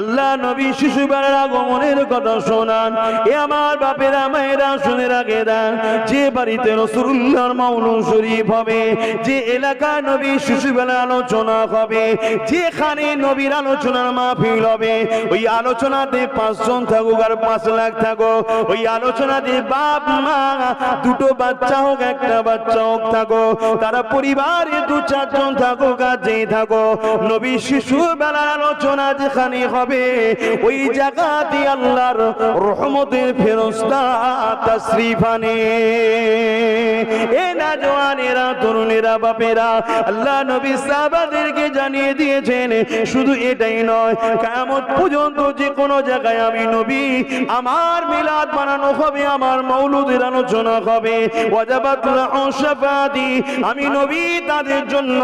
আল্লাহ নবী শিশুবেলার আগমনের কথা শোনান। এ আমার বাপেরা মায়েরা শুনে রাখে দেন, যে বাড়িতে রাসূলুল্লাহর মাউলুদ শরীফ হবে, যে এলাকায় নবী শিশুবেলার আলোচনা হবে, যেখানে নবীর আলোচনার মাহফিল হবে, ওই আলোচনাতে 5 জন থাকুক আর 5 লাখ থাকুক, ওই আলোচনাতে বাপ মা দুটো বাচ্চা হোক একটা বাচ্চা হোক থাকুক, তারা পরিবারে 2-4 জন থাকুক আর যেই থাকো, নবী শিশু বেলার আলোচনা যেখানে হবে ওই জায়গাতে আল্লাহর রহমতের ফেরেশতা তাশরীফ আনে। এ নওজওয়ানেরা, তরুণেরা, বাপেরা, আল্লাহ নবী সাহাবাদেরকে জানিয়ে দিয়েছেন, শুধু এটাই নয়, কিয়ামত পর্যন্ত যে কোনো জায়গায় আমি নবী আমার মিলাদ বানানো হবে, আমার মাউলুদের আলোচনা হবে, ওয়াজাবাত লাহু শাফাআতি, আমি নবী তাদের জন্য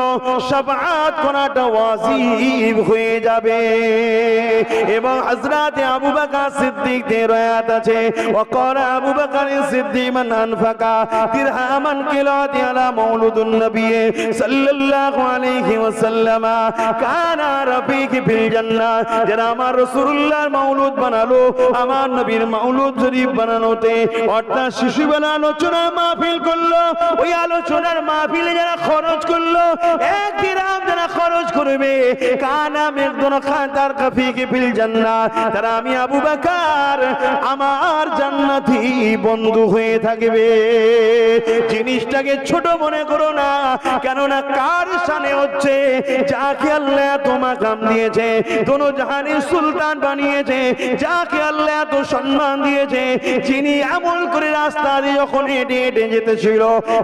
শাফাআত করাটা ওয়াজিব হয়ে যাবে। এবং হযরত আবু বকর সিদ্দিক এর রায়াত আছে, ওয়াকাল আবু বকর সিদ্দিক মান আনফাকা দিরহামান কিলাতি আলা মাউলুদুন নবী সাল্লাল্লাহু আলাইহি ওয়াসাল্লাম কানা রাফিকি ফিল জান্নাহ, যারা আমার রাসূলুল্লাহর মাউলুদ বানালো, আমার নবীর মাউলুদ শরীফ বানানোতে, অর্থাৎ শিশুবেলা আলোচনার মাহফিল করলো, ওই আলোচনার মাহফিলে যারা খরচ করলো, এক দিরহাম যারা খরচ করবে, কানা মিকদার খাতার কাফিকি ফিল জান্নাহ, তারা আমি আবু বকর আমার জান্নাতি বন্ধু হয়ে থাকবে। জিনিসটাকে ছোট মনে করো না, কেননা কার শানে হচ্ছে, যাকে আল্লাহ এত মাকাম দিয়েছে, দোনো জাহানের সুলতান বানিয়েছে, যাকে আল্লাহ এত সম্মান দিয়েছে, যিনি এমন করে রাস্তা দিয়ে যখন হেঁটে হেঁটে যেতেছিল,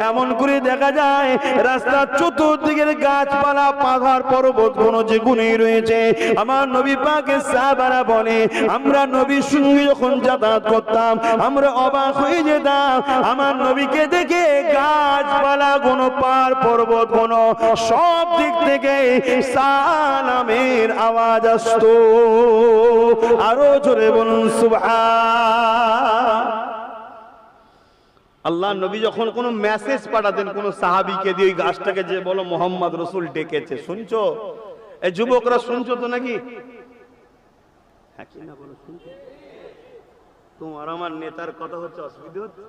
এমন করে দেখা যায় রাস্তার চতুর্দিকের গাছপালা, পাহাড়, পর্বত কোন যে গুণই রয়েছে। আমার নবী পাকের সাহাবারা বলে, আমরা নবীর সঙ্গে যখন যাতায়াত করতাম আমরা অবাক হয়ে যেতাম, আমার নবীকে দেখে গাছপালা কোন, পাহাড় পর্বত কোন, সব দিক থেকে সালামের আওয়াজ আসতো। আরো জোরে বলুন সুবহান। আল্লাহ নবী যখন কোনো মেসেজ পাঠাতেন কোন সাহাবীকে দিয়ে, ওই গাছটাকে যে বলো মোহাম্মদ রসুল ডেকেছে, শুনছো? এই যুবকরা শুনছো তো নাকি? হ্যাঁ কি না বলো, শুনছো? তোমার আমার নেতার কথা হচ্ছে, অসুবিধা হচ্ছে?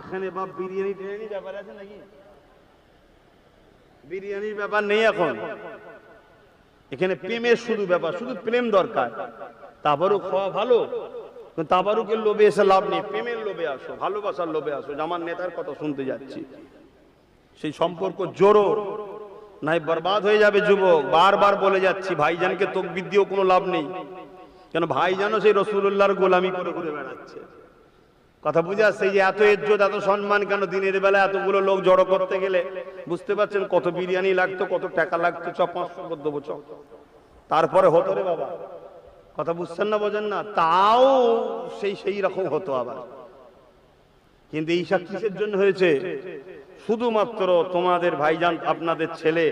এখানে বাপ বিরিয়ানি টিরিয়ানি ব্যাপার আছে নাকি? বিরিয়ানির ব্যাপার নেই এখন, এখানে প্রেমের শুধু ব্যাপার, শুধু প্রেম দরকার। তাবারুক খাওয়া ভালো, তাবারুকের লোভে এসে লাভ নেই, প্রেমের লোভে আসো, ভালোবাসার লোভে আসো। আমার নেতার কথা শুনতে যাচ্ছি, সেই সম্পর্ক জোরো নাই বরবাদ হয়ে যাবে। যুবক বারবার বলে যাচ্ছি, ভাইজানকে তাকবীর দিয়েও কোনো লাভ নেই, কেন ভাইজানও সেই রাসূলুল্লাহর গোলামি করে ঘুরে বেড়াচ্ছে। কথা বুঝে আসছে? যে এত ইজ্জত এত সম্মান কেন দিনের বেলা এতগুলো লোক জড়ো করতে গেলে? বুঝতে পারছেন কত বিরিয়ানি লাগতো, কত টাকা লাগতো, 500 করে দেবো, তারপরে হতো রে বাবা। কথা বুঝছেন না, বোঝেন না? তাও সেই রকম হতো আবার। কিন্তু এই সব কিসের জন্য হয়েছে? শুধুমাত্র তোমাদের ভাইজান আপনাদের ছেলে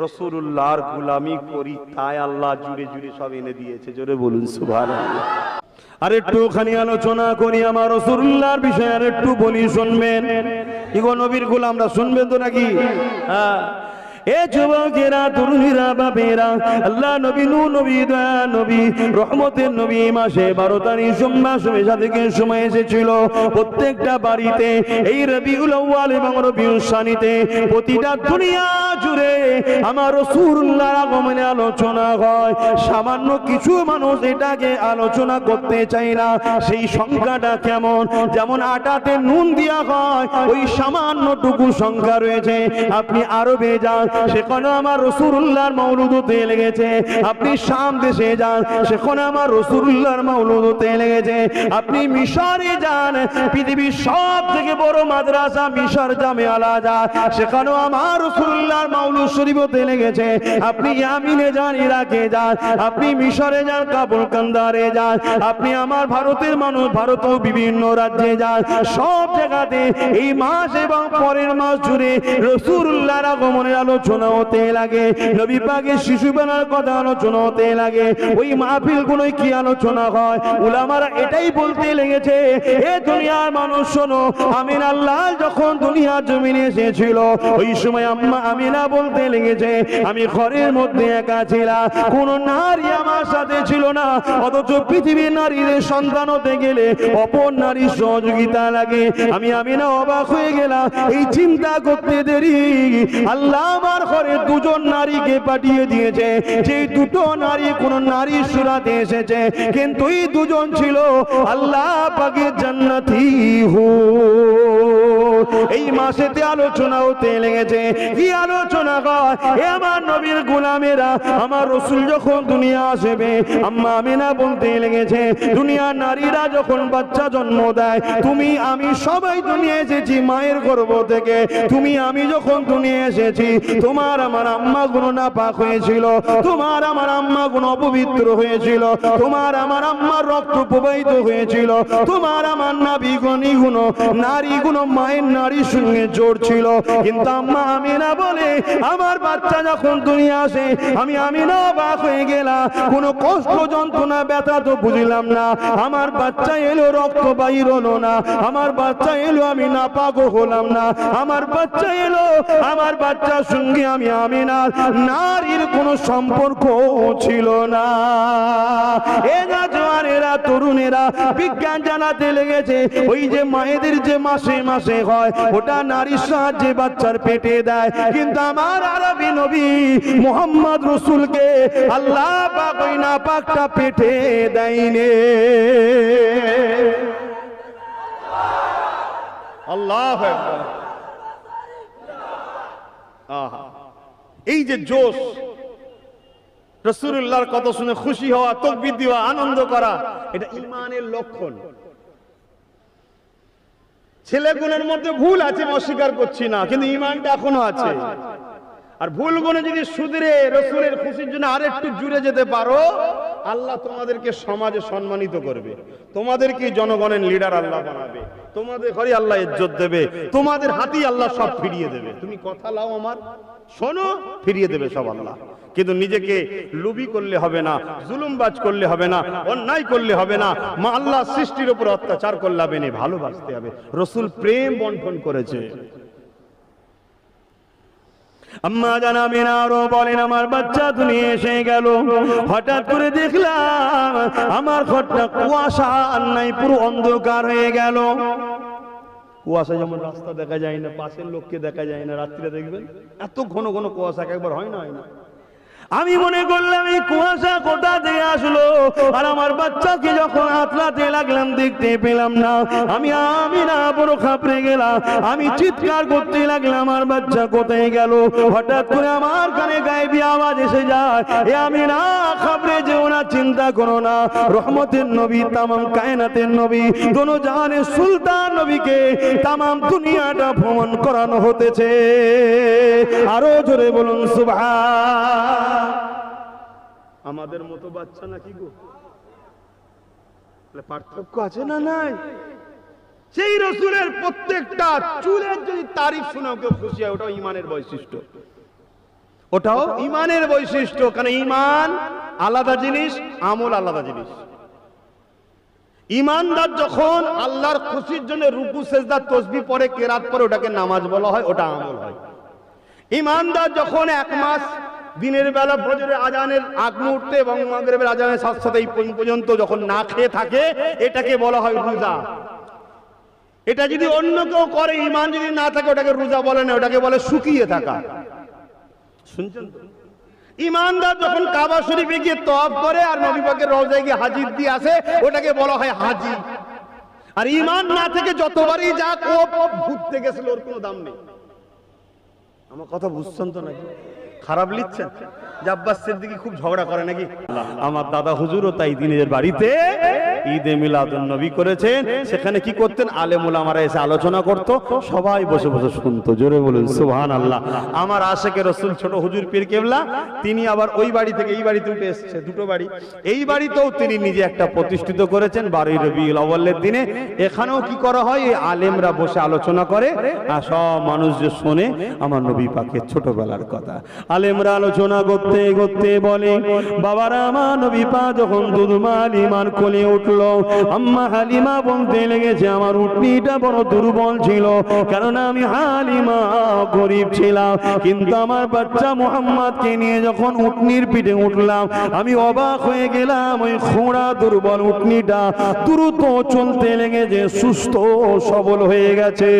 রাসূলুল্লাহর গোলামি করি, তাই আল্লাহ জুড়ে জুড়ে সব এনে দিয়েছে। জোরে বলুন সুবহানাল্লাহ। আর একটুখানি আলোচনা করি আমার রাসূলুল্লাহর বিষয়ে, আর একটু বলি, শুনবেন? ইগো নবীর গোলামরা শুনবেন তো নাকি? হ্যাঁ। এ যুবকেরা, তরুণীরা, বাপেরা, আল্লাহ নবী, নবী, দয়া নবী, রহমতের নবী, মাসে 12 তারিখ সোমবার থেকে সময় এসেছিল প্রত্যেকটা বাড়িতে এই রবিউল আউয়াল এবং রবিউল সানিতে প্রতিটা দুনিয়া জুড়ে আমার রাসূলুল্লাহর আগমনে আলোচনা হয়। সামান্য কিছু মানুষ এটাকে আলোচনা করতে চায় না। সেই সংখ্যাটা কেমন? যেমন আটাতে নুন দেওয়া হয়, ওই সামান্যটুকু সংখ্যা রয়েছে। আপনি আরবে যান, সেখানে আমার রাসূলুল্লাহর মাওলুদ হতে লেগেছে। আপনি শাম দেশে যান, সেখানে আমার রাসূলুল্লাহর মাওলুদ হতে লেগেছে। আপনি মিশরে যান, পৃথিবীর সব থেকে বড় মাদ্রাসা মিশর জামে আল আজহার, সেখানেও আমার রাসূলুল্লাহর মাওলুদ শরীফ হতে লেগেছে। আপনি ইয়ামিনে যান, ইরাকে যান, আপনি মিশরে যান, কাবুল কান্দারে যান, আপনি আমার ভারতের মানুষ ভারতেও বিভিন্ন রাজ্যে যান, সব জায়গাতে এই মাস এবং পরের মাস জুড়ে রাসূলুল্লাহর আগমনের আলোচনা হতে লাগে, নবী পাকের শিশু বেলার কথা আলোচনা হতে লাগে। ওই মাহফিলগুলোয় কি আলোচনা হয়, উলামারা এটাই বলতে লেগেছে, এ দুনিয়ার মানুষ শোনো, আমিনা আল্লাহ যখন দুনিয়ার জমিনে এসেছিল ওই সময় আম্মা আমিনা বলতে লেগেছে, আমি ঘরের মধ্যে একা ছিলাম, কোন নারী আমার সাথে ছিল না, অথচ পৃথিবীর নারীদের সন্তান হতে গেলে অপর নারীর সহযোগিতা লাগে। আমি আমিনা অবাক হয়ে গেলাম, এই চিন্তা করতে দেরি আল্লাহ আমার ঘরে দুজন নারীকে পাঠিয়ে দিয়েছে, যে দুটো নারী কোন নারীর সুরাতে এসেছে, কিন্তু এই দুজন ছিল আল্লাহ পাকের জান্নাতি হুর। এই মাসেতে আলোচনা হতে লেগেছে, কি আলোচনা হয়, এ আমার নবীর গোলামেরা, আমার রাসূল যখন দুনিয়া আসবে, আম্মা আমিনা বলতে লেগেছে, দুনিয়ার নারীরা যখন বাচ্চা জন্ম দেয়, তুমি আমি সবাই দুনিয়া এসেছি মায়ের গর্ভ থেকে, তুমি আমি যখন দুনিয়া এসেছি, তোমার আমার আম্মা গুণ নাপাক হয়েছিল, তোমার আমার আম্মা গুণ অপবিত্র হয়েছিল, তোমার আমার আম্মার রক্ত প্রবাহিত হয়েছিল, তোমার আমার নাভি গুণ নারী গুণ মায়ের নারীর সঙ্গে জোর ছিল। কিন্তু আম্মা আমিনা বলে, আমার বাচ্চা যখন দুনিয়া আসে, আমি আমিনা অবাক হয়ে গেলাম, কোনো কষ্ট যন্ত্রণা ব্যথা তো বুঝলাম না, আমার বাচ্চা এলো রক্ত বাইর হলো না, আমার বাচ্চা এলো আমি নাপাক হলাম না, আমার বাচ্চা এলো, আমার বাচ্চার সঙ্গে আমি আমিনার নারীর কোনো সম্পর্ক ছিল না। এ না জওয়ানেরা, তরুণেরা বিজ্ঞান জানাতে লেগেছে, ওই যে মায়েদের যে মাসে মাসে হয়, ওটা নারীর সাহায্যে বাচ্চার পেটে দেয়, কিন্তু আমার আরবি নবী মুহাম্মদ রাসূলকে আল্লাহ পাক ওই নাপাকটা পেটে দেয়নি। আল্লাহু আকবার। আহা, এই যে জোশ, রাসূলুল্লাহর কথা শুনে খুশি হওয়া, তাকবীর দেওয়া, আনন্দ করা, এটা ঈমানের লক্ষণ। ছেলেগুলোর মধ্যে ভুল আছে, অস্বীকার করছি না, কিন্তু ঈমানটা এখনো আছে। আর ভুল গুণে যদি শুধরে রাসূলের খুশির জন্য আরেকটু জুড়ে যেতে পারো, আল্লাহ তোমাদেরকে সমাজে সম্মানিত করবে, তোমাদেরকে জনগণের লিডার আল্লাহ বানাবে, তোমাদের ঘরে আল্লাহ ইজ্জত দেবে, তোমাদের হাতেই আল্লাহ সব ফিরিয়ে দেবে। তুমি কথা লাও আমার, শোনো, ফিরিয়ে দেবে সব আল্লাহ। কিন্তু নিজেকে লুবি করলে হবে না, জুলুমবাজ করলে হবে না, অন্যায় করলে হবে না, মা আল্লাহ সৃষ্টির উপর অত্যাচার করলে হবে না, ভালোবাসতে হবে। রাসূল প্রেম বন্টন করেছে। আম্মা জানা আমিনা আরো বলেন, আমার বাচ্চা দুনিয়া এসে গেল, হঠাৎ করে দেখলাম আমার ঘরটা কুয়াশা আর নাই, পুরো অন্ধকার হয়ে গেল। কুয়াশা যেমন রাস্তা দেখা যায় না, পাশের লোককে দেখা যায় না, রাত্রিরে দেখবেন এত ঘন ঘন কুয়াশা একবার হয় না, হয় না। আমি মনে করলাম এই কুয়াশা কোথা থেকে আসলো, আর আমার বাচ্চাকে যখন আতলাতে লাগলাম দেখতে পেলাম না। আমি আমিনা বড় খাপড়ে গেলাম, আমি চিৎকার করতে লাগলাম, আমার বাচ্চা কোথায় গেল। হঠাৎ করে আমার কানে গায়েবী আওয়াজ এসে যায়, এ আমিনা খাপড়ে যেও না, চিন্তা করো না, রহমতের নবী, তামাম কায়নাতের নবী, দোনো জাহানের সুলতান নবীকে তামাম দুনিয়াটা ভ্রমণ করানো হতেছে। আরো জোরে বলুন সুবহান। আমাদের মতো বাচ্চা নাকি গো? পার্থক্য আছে না? নাই। সেই রাসূলের প্রত্যেকটা চুলের যদি তারিফ শোনাও কেউ খুশি হয়, ওটাও ঈমানের বৈশিষ্ট্য, ওটাও ঈমানের বৈশিষ্ট্য। কারণ ঈমান আলাদা জিনিস, আমল আলাদা জিনিস। ঈমানদার যখন আল্লাহর খুশির জন্য রুকু সেজদা তাসবিহ পড়ে, কেরাত পড়ে, ওটাকে নামাজ বলা হয়, ওটা আমল হয়। ঈমানদার যখন এক মাস দিনের বেলা ফজরের আজানের আগ মুহূর্তে এবং মাগরিবের আজানের সাথে সাথে এই পর্যন্ত যখন না খেয়ে থাকে, এটাকে বলা হয় রোজা। এটা যদি অন্য কেউ করে, ঈমান যদি না থাকে, ওটাকে রোজা বলে না, ওটাকে বলে শুকিয়ে থাকা। শুনছেন তো? ঈমানদার যখন কাবা শরীফে গিয়ে তওয়াফ করে আর নবী পাকের রওজায় গিয়ে হাজির দিয়ে আসে, ওটাকে বলা হয় হাজি। আর ঈমান না থেকে যতবারই যাক, ও ঘুরতে গেছিল, ওর কোনো দাম নেই। আমার কথা বুঝছেন তো নাকি? খারাপ লিখছেন যে আব্বাস সিদ্দিকী খুব ঝগড়া করে নাকি? আমার দাদা হুজুরও তাই দিনের বাড়িতে ঈদে মিলাদুন নবী করেছেন। সেখানে কি করতেন? আলেম ওলামারা এসে আলোচনা করত, সবাই বসে বসে শুনতো। জোরে বলুন সুবহানাল্লাহ। আমার আশেকে রসুল ছোট হুজুর পীর কেবলা, তিনি আবার ওই বাড়ি থেকে এই বাড়িতে উঠে এসেছে, দুটো বাড়ি। এই বাড়িতেও তিনি নিজে একটা প্রতিষ্ঠিত করেছেন 12ই রবিউল আউয়ালের দিনে। এখানেও কি করা হয়? এই আলেমরা বসে আলোচনা করে আর সব মানুষ যে শোনে আমার নবী পাকের ছোটবেলার কথা। আলেমরা আলোচনা করতে করতে বলে, বাবারা আমার নবী পাক যখন দুধমা হালিমার কোলে উঠলো, আম্মা হালিমা বলতে লেগেছে আমার উটনিটা বড় দুর্বল ছিল, কারণ আমি হালিমা গরিব ছিলাম। কিন্তু আমার বাচ্চা মুহাম্মদকে নিয়ে যখন উটনির পিঠে উঠলাম, আমি অবাক হয়ে গেলাম। ওই খোঁড়া দুর্বল উটনিটা দ্রুত চলতে লেগেছে, সুস্থ সবল হয়ে গেছে।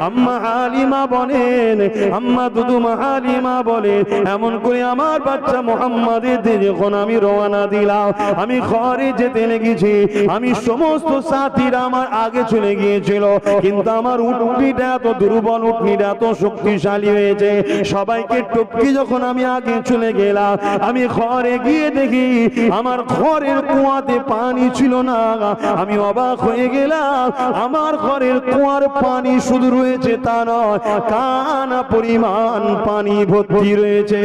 আম্মা হালিমা বলেন, আম্মা দুধমা হালিমা বলে, এমন করে আমার বাচ্চা মুহাম্মাদের দিকে যখন আমি রওনা দিলাম, আমি ঘরে যেতে লেগেছি, আমি সমস্ত সাথীরা আমার আগে চলে গিয়েছিল, কিন্তু আমার উটনিটা এত দুর্বল, উটনিটা এত শক্তিশালী হয়েছে, সবাইকে টপকে যখন আমি আগে চলে গেলাম, আমি ঘরে গিয়ে দেখি আমার ঘরের কুয়াতে পানি ছিল না। আমি অবাক হয়ে গেলাম, আমার ঘরের কুয়ার পানি শুধু রয়েছে তা নয়, কানা পরিমাণ পানি ভর্তি রয়েছে।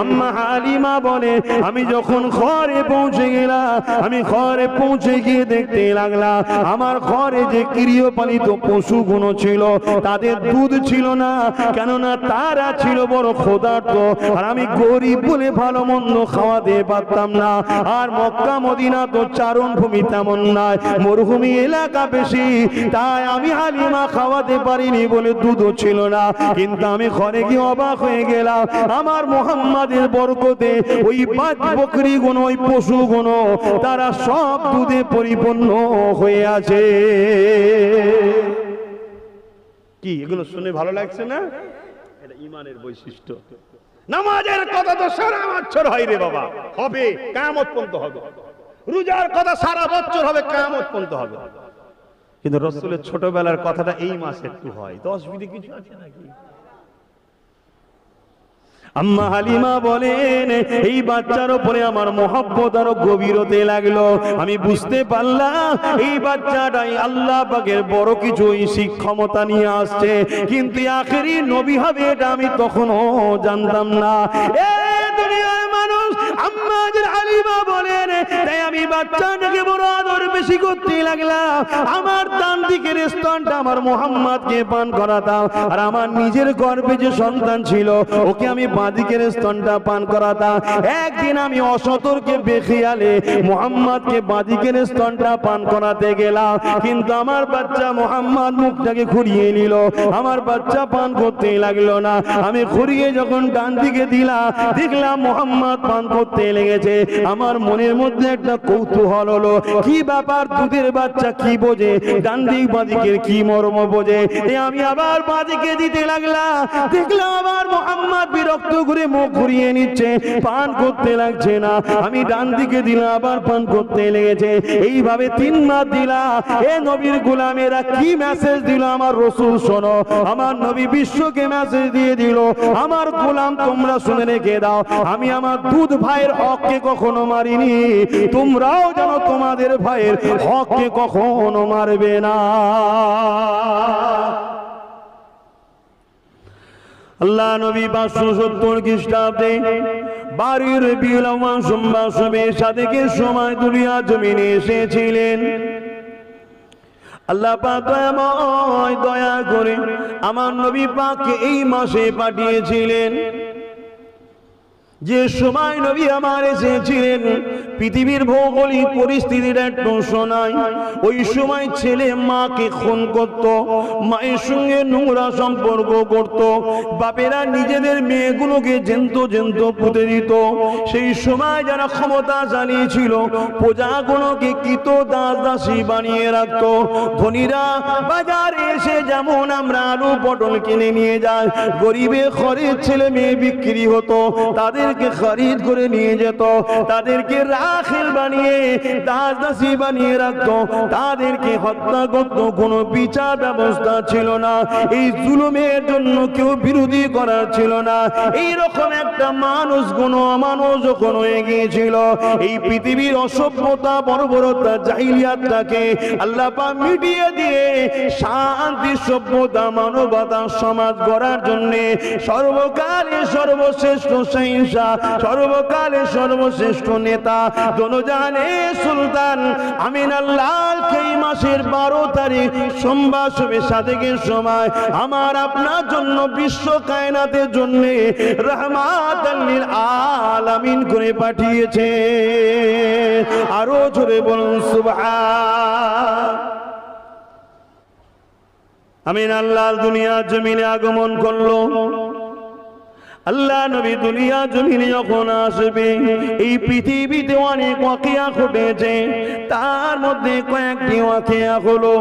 আম্মা হালিমা বলে, আমি যখন ঘরে পৌঁছে গেলাম, আমি ঘরে পৌঁছে গিয়ে দেখতে লাগলাম আমার ঘরে যে গৃহপালিত পশুগুলো ছিল তাদের দুধ ছিল না, কেননা তারা ছিল বড় ক্ষুধার্ত, আর আমি গরিব বলে ভালো মন্দ খাওয়াতে পারতাম না। আর মক্কা মদিনা তো চারণ ভূমি তেমন নয়, মরুভূমি এলাকা বেশি, তাই আমি হালিমা খাওয়াতে পারিনি বলে দুধও ছিল না। কিন্তু আমি ঘরে গিয়ে অবাক হয়ে গেলাম, আমার মুহাম্মাদের বরকতে ওই বাদ বকরি গুলো, ওই পশু গুলো, তারা সব দুধে পরিপূর্ণ হয়ে আছে। কি এগুলো শুনে ভালো লাগছে না? এটা ঈমানের বৈশিষ্ট্য। নামাজের কথা তো সারা বছর হয় রে বাবা, হবে কিয়ামত পর্যন্ত হবে। রোজার কথা সারা বছর হবে, কিয়ামত পর্যন্ত হবে। কিন্তু রাসূলের ছোটবেলার কথাটা এই মাসে একটু হয়। 10 বিধি কিছু আছে নাকি? আম্মা হালিমা বলেন, এই বাচ্চার উপরে আমার মহব্বত আরো গভীর হতে লাগলো। আমি বুঝতে পারলাম এই বাচ্চাটাই আল্লাহ পাকের বড় কিছু ক্ষমতা নিয়ে আসছে, কিন্তু আখেরি নবী হবে এটা আমি তখনও জানতাম না। দুনিয়ার মানুষ আম্মা হালিমা বলেন, তাই আমি বাচ্চাটাকে বড় আদর বেশি করতে লাগলাম। আমার ডান দিকের স্তনটা আমার মুহাম্মদকে পান করাতাম, আর আমার নিজের গর্ভে যে সন্তান ছিল ওকে আমি বাঁদিকের স্তনটা পান করাতাম। একদিন আমি অসতর্কে বেখিয়ালে মুহাম্মদকে বাঁদিকের স্তনটা পান করাতে গেলাম, কিন্তু আমার বাচ্চা মুহাম্মদ মুখটাকে ঘুরিয়ে নিল, আমার বাচ্চা পান করতে লাগলো না। আমি ঘুরিয়ে যখন ডান দিকে দিলাম, দেখলাম মুহাম্মদ পান করতে লেগেছে। আমার মনের মধ্যে একটা কৌতূহল হলো, কি ব্যাপার, দুধের বাচ্চা কি বোঝে, ডান দিক বাঁদিকের কি মর্ম বোঝে। আমি আবার বাঁদিকে দিতে লাগলাম, দেখলাম আবার মুহাম্মদ বিরক্ত করে মুখ ঘুরিয়ে নিচ্ছে, পান করতে লাগছে না। আমি ডান দিকে দিলাম, আবার পান করতে লেগেছে। এইভাবে 3 মাস দিলাম। এ নবীর গোলামেরা কি মেসেজ দিল আমার রাসূল শোনো। আমার নবী বিশ্বকে মেসেজ দিয়ে দিল, আমার গোলাম তোমরা শুনে রেখে দাও, আমি আমার দুধ ভাইয়ের হককে কখনো মারিনি, তোমরাও যেন তোমাদের ভাইয়ের হককে কখনো মারবে না। আল্লাহ নবী 570 খ্রিস্টাব্দে 12 রবিউল আউয়াল সোমবার সবের সাদেকের সময় দুনিয়া জমিনে এসেছিলেন। আল্লাহ পাক দয়াময় দয়া করে আমার নবী পাককে এই মাসে পাঠিয়েছিলেন। যে সময় নবী আমার এসেছিলেন, পৃথিবীর ভৌগোলিক পরিস্থিতির একটু শোনাই। ওই সময় ছেলে মাকে খুন করত, মায়ের সঙ্গে নোংরা সম্পর্ক করত, বাপেরা নিজেদের মেয়েগুলোকে জেন্ত জেন্ত পুঁতে দিত। সেই সময় যারা ক্ষমতা চালিয়েছিল প্রজাগুলোকে কৃত দাস দাসী বানিয়ে রাখত। ধনীরা বাজারে এসে যেমন আমরা আলু পটল কিনে নিয়ে যায়, গরিবের ঘরের ছেলে মেয়ে বিক্রি হতো, তাদের তাদেরকে খরিদ করে নিয়ে যেত, তাদেরকে রাখিল বানিয়ে দাসদাসী বানিয়ে রাখতো, তাদেরকে হত্যা করত। কোনো বিচার ব্যবস্থা ছিল না, এই জুলুমের জন্য কেউ বিরোধী করার ছিল না। এইরকম একটা মানুষ কোনো অমানুষ যখন হয়ে গিয়েছিল, এই পৃথিবীর অসভ্যতা বর্বরতা জাহিলিয়াতটাকে আল্লাহ পাক মিটিয়ে দিয়ে শান্তি সভ্যতা মানবতা সমাজ গড়ার জন্য সর্বকালে সর্বশ্রেষ্ঠ শাহ, সর্বকালে সর্বশ্রেষ্ঠ নেতা দোনোজাহানে সুলতান আমিন আল্লাহকে এই মাসের 12 তারিখ সোমবার শবে সাদেকের সময় আমার আপনার জন্য বিশ্ব কায়নাতের জন্য রহমাতাল লিল আলামিন করে পাঠিয়েছে। আরো জোরে বলুন সুবহান। আমিন আল্লাহ দুনিয়া জমিনে আগমন করলো। আল্লাহ নবী দুনিয়া জমিনে যখন আসবে, এই পৃথিবীতে অনেক ওয়াকিয়া ঘটেছে, তার মধ্যে কয়েকটি ওয়াকিয়া হলো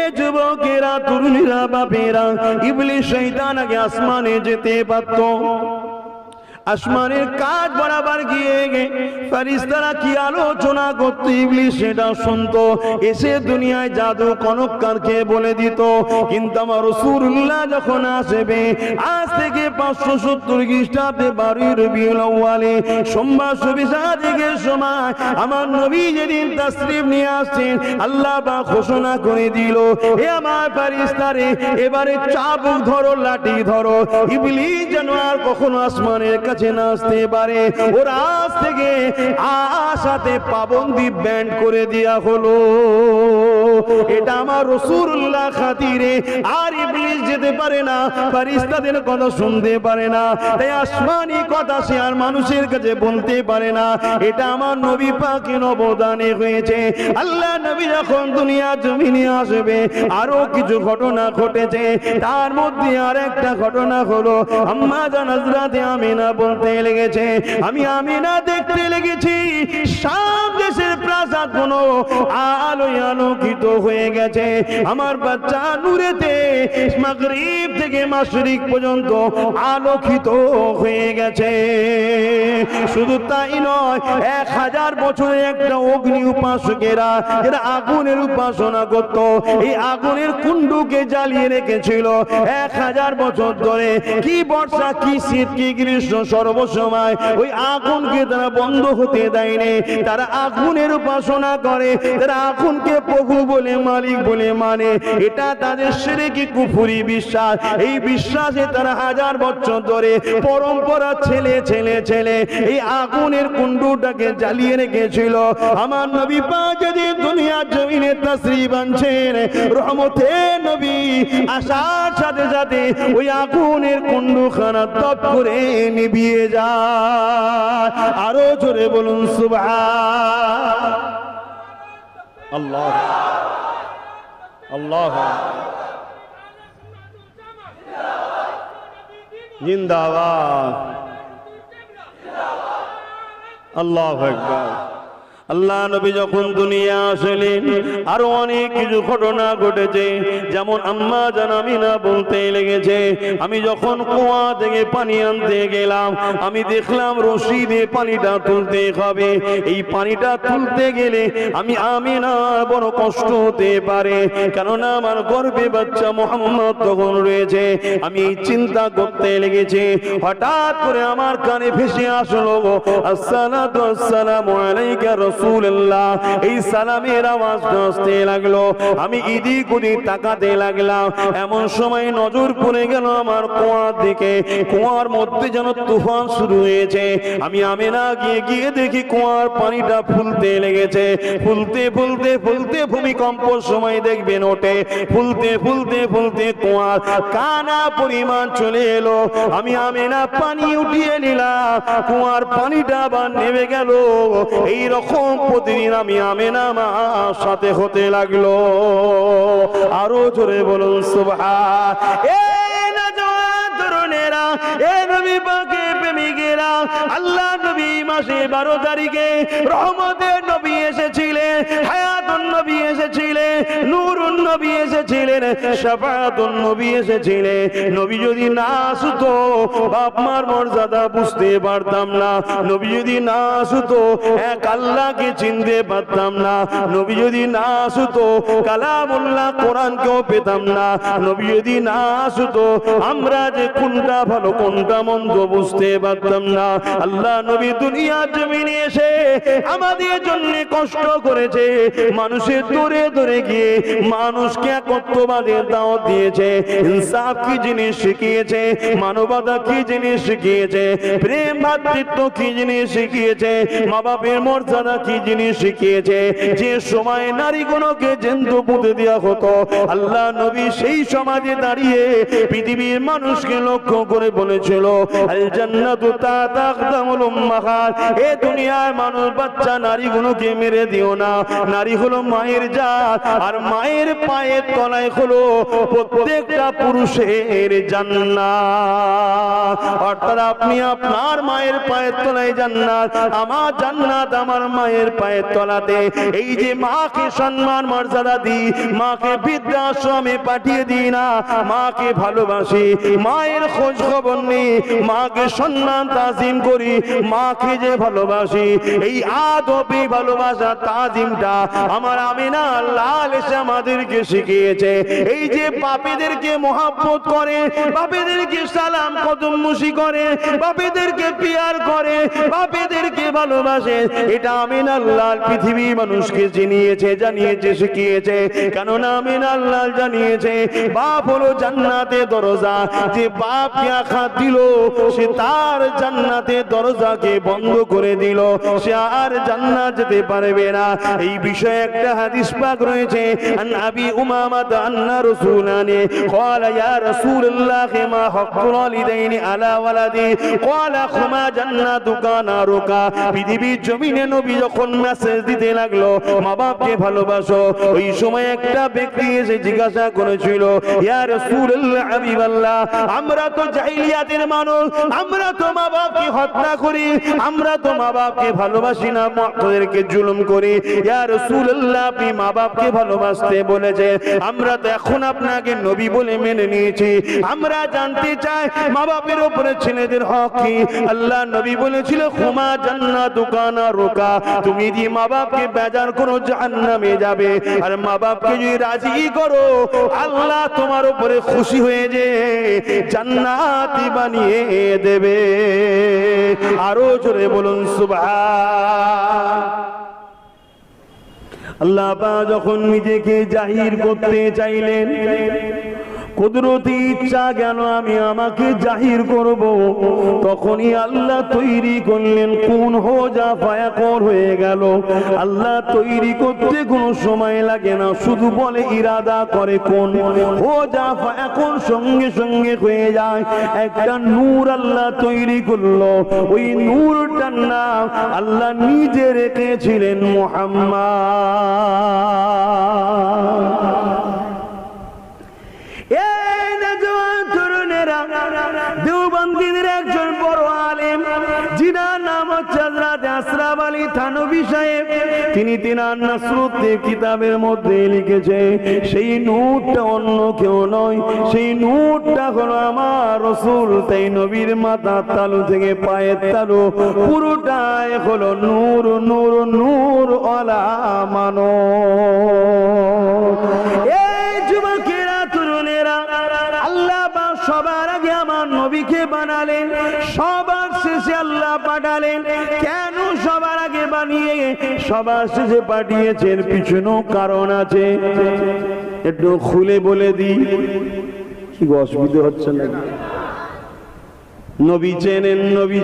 এ যুবকেরা, তরুণীরা, বাপেরা, ইবলিস শয়তান আগে আসমানে যেতে পারত। আসমানের কাজ বরাবর গিয়ে ফেরেশতারা কি আলোচনা করত, ইবলিস সেটা শুনতো, এসে দুনিয়ায় জাদু কনককারকে বলে দিত। কিন্তু আমার রাসূলুল্লাহ যখন আসবে, আজ থেকে 570 খ্রিস্টাব্দে 12 রবিউল আউয়ালে সোমবার শবে সাদেকের সময় আমার নবী যেদিন তাশরীফ নিয়ে আসছেন, আল্লাহ পাক ঘোষণা করে দিল, হে আমার ফেরেশতারে, এবারে চাবুক ধরো, লাঠি ধরো, ইবলিস যেন আর কখনো আসমানের কাছে না আসতে পারে। ওরা আজ থেকে আশাতে পাবন্দি ব্যান্ড করে দেয়া হলো। এটা আমার রাসূলুল্লাহ খাতিরে। আর ইবলিস যেতে পারে না, ফেরেশতাদের কথা শুনতে পারে না, তাই আসমানি কথা সে আর মানুষের কাছে বলতে পারে না। এটা আমার নবী পাকের অবদানে হয়েছে। আল্লাহ নবী যখন দুনিয়া জমিনে আসবে, আরো কিছু ঘটনা ঘটেছে। তার মধ্যে আর একটা ঘটনা হলো, আম্মা জান হযরত আমিনা বলতে লেগেছে, আমি আমিনা দেখতে লেগেছি শাম দেশের প্রাসাদ গুলো আলোয় আলোকিত হয়ে গেছে। আমার বাচ্চা নূরেতে মাগরিব থেকে মাশরিক পর্যন্ত আলোকিত হয়ে গেছে। শুধু তাই নয়, 1000 বছরের একটা অগ্নি উপাসকেরা যারা আগুনের উপাসনা করত, এই আগুনের কুণ্ডুকে জ্বালিয়ে রেখেছিল 1000 বছর ধরে। কি বর্ষা, কি শীত, কি গ্রীষ্ম, সর্বসময় ওই আগুনকে তারা বন্ধ হতে দেয়নি। তারা আগুনের উপাসনা করে, তারা আগুনকে প্রভু বলে, মালিক বলে মানে। এটা তাদের শিরকি কুফরি বিশ্বাস। এই বিশ্বাসে তারা 1000 বছর ধরে পরম্পরা ছেলে ছেলে ছেলে এই আগুনের কুণ্ডুটাকে জ্বালিয়ে রেখেছিল। আমার নবী পাক যেদিন দুনিয়ার জমিনে তাশরীফ আনছেন, রহমতের নবী আসার সাথে সাথে ওই আগুনের কুণ্ডুখানা তপ করে নিভিয়ে যায়। আরো জোরে বলুন সুবহান আল্লাহ আল্লাহ জিন্দাবাদ আল্লাহু আকবার। আল্লাহ নবী যখন দুনিয়া আসলেন, আরো অনেক কিছু ঘটনা ঘটেছে। যেমন আম্মা জান আমিনা বলতে লেগেছে, আমি যখন কুয়া থেকে পানি আনতে গেলাম, আমি দেখলাম রশি দিয়ে পানিটা তুলতে হবে। এই পানিটা তুলতে গেলে আমি আমিনা বড় কষ্ট হতে পারে, কেননা আমার গর্ভে বাচ্চা মুহাম্মদ তখন রয়েছে। আমি এই চিন্তা করতে লেগেছি। হঠাৎ করে আমার কানে ভেসে আসলো, আসসালাতু আসসালামু আলাইকা রাসূলুল্লাহ। এই সালামের আওয়াজ আসতে লাগলো। আমি এদিক ওদিক তাকাতে লাগলাম। এমন সময় নজর পড়ে গেল আমার কুয়ার দিকে। কুয়ার মধ্যে যেন তুফান শুরু হয়েছে। আমি আমিনা গিয়ে দেখি কুয়ার পানিটা ফুলতে লেগেছে। ফুলতে ফুলতে ফুলতে ভূমিকম্প সময় দেখবেন ওঠে। ফুলতে ফুলতে ফুলতে কুয়ার কানা পরিমাণ চলে এলো। আমি আমিনা পানি উঠিয়ে নিলাম, কুয়ার পানিটা আবার নেমে গেল। এই রকম প্রতিদিন আমি আমিনা মার সাথে হতে লাগলো। আরো জোরে বলুন সুবহান। আল্লাহ নবী মাসে 12 তারিখে রহমতের নবী এসেছিলেন, হায়াতুন নবী এসেছিলেন, নূরুন নবী এসেছিলেন, শাফাআতুন নবী এসেছিলেন। নবী যদি না আসতো বাপ মার মর্যাদা বুঝতে পারতাম না। নবী যদি না আসতো এক আল্লাহকে চিনতে পারতাম না। নবী যদি না আসতো কালামুল্লাহ কোরআনকেও পেতাম না। নবী যদি না আসতো আমরা যে কোনটা ভালো কোনটা মন্দ বুঝতে পারতাম না। আল্লাহ নবী দুনিয়ার জমিনে এসে আমাদের জন্য কষ্ট করেছে, মানুষের দূরে দূরে গিয়ে মানুষকে একত্ববাদের দাওয়াত দিয়েছে, ইনসাফ কি জিনিস শিখিয়েছে, মানবতা কি জিনিস শিখিয়েছে, প্রেম ভাতৃত্ব কি জিনিস শিখিয়েছে, মা বাপের মর্যাদা কি জিনিস শিখিয়েছে। যে সময় নারীগুলোকে জ্যান্ত পুঁতে দেওয়া হতো, আল্লাহ নবী সেই সমাজে দাঁড়িয়ে পৃথিবীর মানুষকে লক্ষ্য করে বলেছিল, আল জান্নাতু তাহতা আকদামুল উম্মাহাত, এ দুনিয়ার মানুষ বাচ্চা নারীগুলোকে মেরে দিও না। নারী হলো মায়ের জাত, আর মায়ের পায়ের তলায় হলো প্রত্যেকটা পুরুষের জান্নাত। অর্থাৎ আপনি আপনার মায়ের পায়ের তলায় জান্নাত, আমার জান্নাত আমার মায়ের পায়ের তলাতে। এই যে মাকে সম্মান মর্যাদা দিই, মাকে বৃদ্ধাশ্রমে পাঠিয়ে দিই না, মাকে ভালোবাসি, মায়ের খোঁজ খবর নেই, মাকে সম্মান তাজিম করি, মাকে যে ভালোবাসি, এই আদবি ভালোবাসা তাজিমটা আমার আমিনা লাল এসে আমাদেরকে শিখিয়েছে। এই যে বাপেদেরকে মহব্বত করে, বাপেদেরকে সালাম কদম মুশি করে, বাপেদেরকে পিয়ার করে, বাপেদেরকে ভালোবাসে, এটা আমিনা লাল পৃথিবীর মানুষকে চিনিয়েছে, জানিয়েছে, শিখিয়েছে। কেননা আমিনা লাল জানিয়েছে বাপ হলো জান্নাতের দরজা। যে বাপকে আঘাত দিল সে তার জান্নাতের দরজাকে বন্ধ করে দিল, সে আর জান্নাত যেতে পারবে না। এই বিষয়ে একটা হাদিস পাক রয়েছে, আন আবি উমামা আন্না রাসূলানি ক্বালা ইয়া রাসূলুল্লাহ মা হাক্কুল ওয়ালিদাইনি আলা ওয়ালাদি ক্বালা খুমা জান্নাতুকা নারুকা। পৃথিবীর জমিনে নবী যখন মেসেজ দিতে লাগলো মা বাপকে ভালোবাসো, ওই সময় একটা ব্যক্তি এসে জিজ্ঞাসা করেছিল, ইয়া রাসূলুল্লাহ হাবিবাল্লাহ, আমরা তো জাহিলিয়াতের মানুষ, আমরা তো মা বাপকে হত্যা করি, আমরা তো মা বাপকে ভালোবাসি না, মাদেরকে জুলুম করি। ইয়া রাসূলুল্লাহ আপনি মা বাপকে ভালোবাসতে বলেছে, আমরা তো এখন আপনাকে নবী বলে মেনে নিয়েছি, আমরা জানতে চাই মা বাপের উপরে ছেলেদের হক কি? আল্লাহ নবী বলেছিল খুমা জান্নাতুকা নারুকা, তুমি যদি মা বাপকে বেজার করো জাহান্নামে যাবে, আর মা বাপকে যদি রাজি করো আল্লাহ তোমার উপরে খুশি হয়ে যে জান্নাতি বানিয়ে দেবে। আরো জোরে বলুন সুবহান। আল্লাহ পাক যখন নিজেকে জাহির করতে চাইলেন, কুদরতি ইচ্ছা গেল আমি আমাকে জাহির করব, তখনই আল্লাহ তৈরি করলেন কুন হো যা ফায়াকুন হয়ে গেল। আল্লাহ তৈরি করতে কোনো সময় লাগে না, শুধু বলে ইরাদা করে কোন হো যা ফায়াকুন, সঙ্গে সঙ্গে হয়ে যায়। একটা নূর আল্লাহ তৈরি করলো, ওই নূরটার নাম আল্লাহ নিজে রেখেছিলেন মুহাম্মদ। দেওবন্দিদের একজন বড় আলেম যিনার নাম হচ্ছে হযরত আশরাফ আলী থানভী সাহেব, তিনি তিনার নাসরুদ্দিন কিতাবের মধ্যে লিখেছে, সেই নূরটা অন্য কেউ নয়, সেই নূরটা হলো আমার রাসূল। তাই নবীর মাথার তালু থেকে পায়ের তালু পুরোটাই হলো নূর, নূর, নূর ওয়ালা মানো। এই যুবকেরা, তরুণেরা, আল্লাহ সবার আগে আমার নবীকে বানালেন, সবার শেষে আল্লাহ পাঠালেন। কেন সবার আগে বানিয়ে সবার শেষে পাঠিয়েছেন পিছনেও কারণ আছে, একটু খুলে বলে দিই, কি অসুবিধা হচ্ছে না? নবী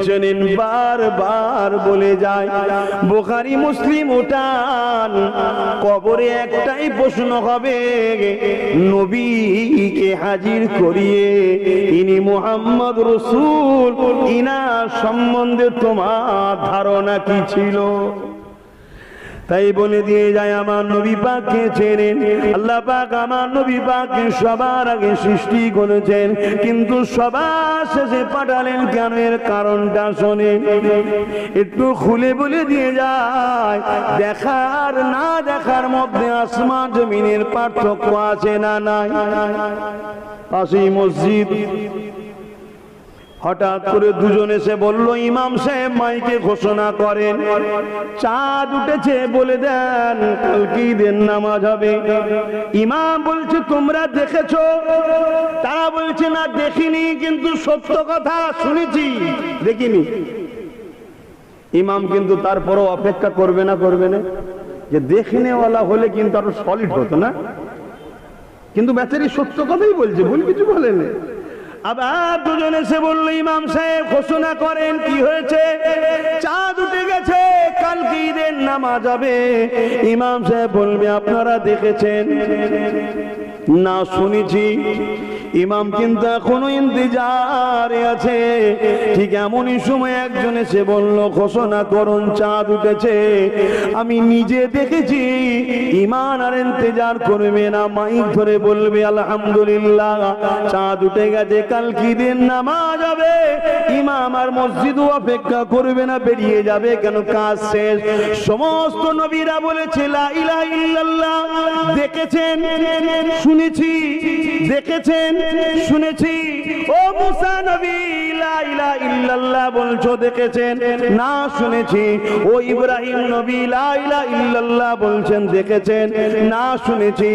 চেনেন বারবার বলে যায়। বুখারী মুসলিম উঠান, কবরে একটাই প্রশ্ন হবে, নবীকে হাজির করিয়ে ইনি মুহাম্মদ রাসূল, ইনার সম্বন্ধে তোমার ধারণা কি ছিল? তাই বলে দিয়ে যায় আমার নবী পাককে চেনেন। আল্লাহ পাক আমার নবী পাককে সবার আগে সৃষ্টি করেছেন, কিন্তু সবার শেষে পাঠালেন কেন, এর কারণটা শোনেন। একটু খুলে বলে দিয়ে যায়, দেখার না দেখার মধ্যে আসমান জমিনের পার্থক্য আছে না নাই? পাশেই মসজিদ। হঠাৎ করে দুজন এসে বলল, ইমাম সাহেব মাইকে ঘোষণা করেন চাঁদ উঠেছে, বলে দেন কালকে ঈদের নামাজ হবে। ইমাম বলছে তোমরা দেখেছো? তারা বলছে না দেখিনি, কিন্তু সত্য কথা শুনেছি, দেখিনি। ইমাম কিন্তু তারপরও অপেক্ষা করবে না, করবে না, যে দেখনেওয়ালা হলে কিন্তু আরো সলিড হতো না, কিন্তু বেচারি সত্য কথাই বলছে, ভুল কিছু বলেনি। আবার দুজন এসে বললো, ইমাম সাহেব ঘোষণা করেন কি হয়েছে? চাঁদ উঠে গেছে, কালকে ঈদের নামাজ হবে। ইমাম সাহেব বলবে আপনারা দেখেছেন? না, শুনেছি। ইমাম কিন্তু এখনো ইন্তজারে আছে। ঠিক এমনই সময় একজন এসে বলল, ঘোষণা করুন চাঁদ উঠেছে। আমি নিজে দেখেছি। ইমান আর ইন্তজার করবে না, মাইক ধরে বলবে আলহামদুলিল্লাহ চাঁদ উঠে গেছে, কালকে ঈদের নামাজ হবে। ইমাম আর মসজিদও অপেক্ষা করবে না, বেরিয়ে যাবে, কেন কাজ শেষ। সমস্ত নবীরা বলেছে লা ইলাহা ইল্লাল্লাহ, দেখেছেন, শুনেছি, দেখেছেন, শুনেছি। ও মুসা নবী লা ইলাহা ইল্লাল্লাহ বলছো, দেখেছেন? না, শুনেছি। ও ইব্রাহিম নবী লা ইলাহা ইল্লাল্লাহ বলছেন, দেখেছেন? না, শুনেছি।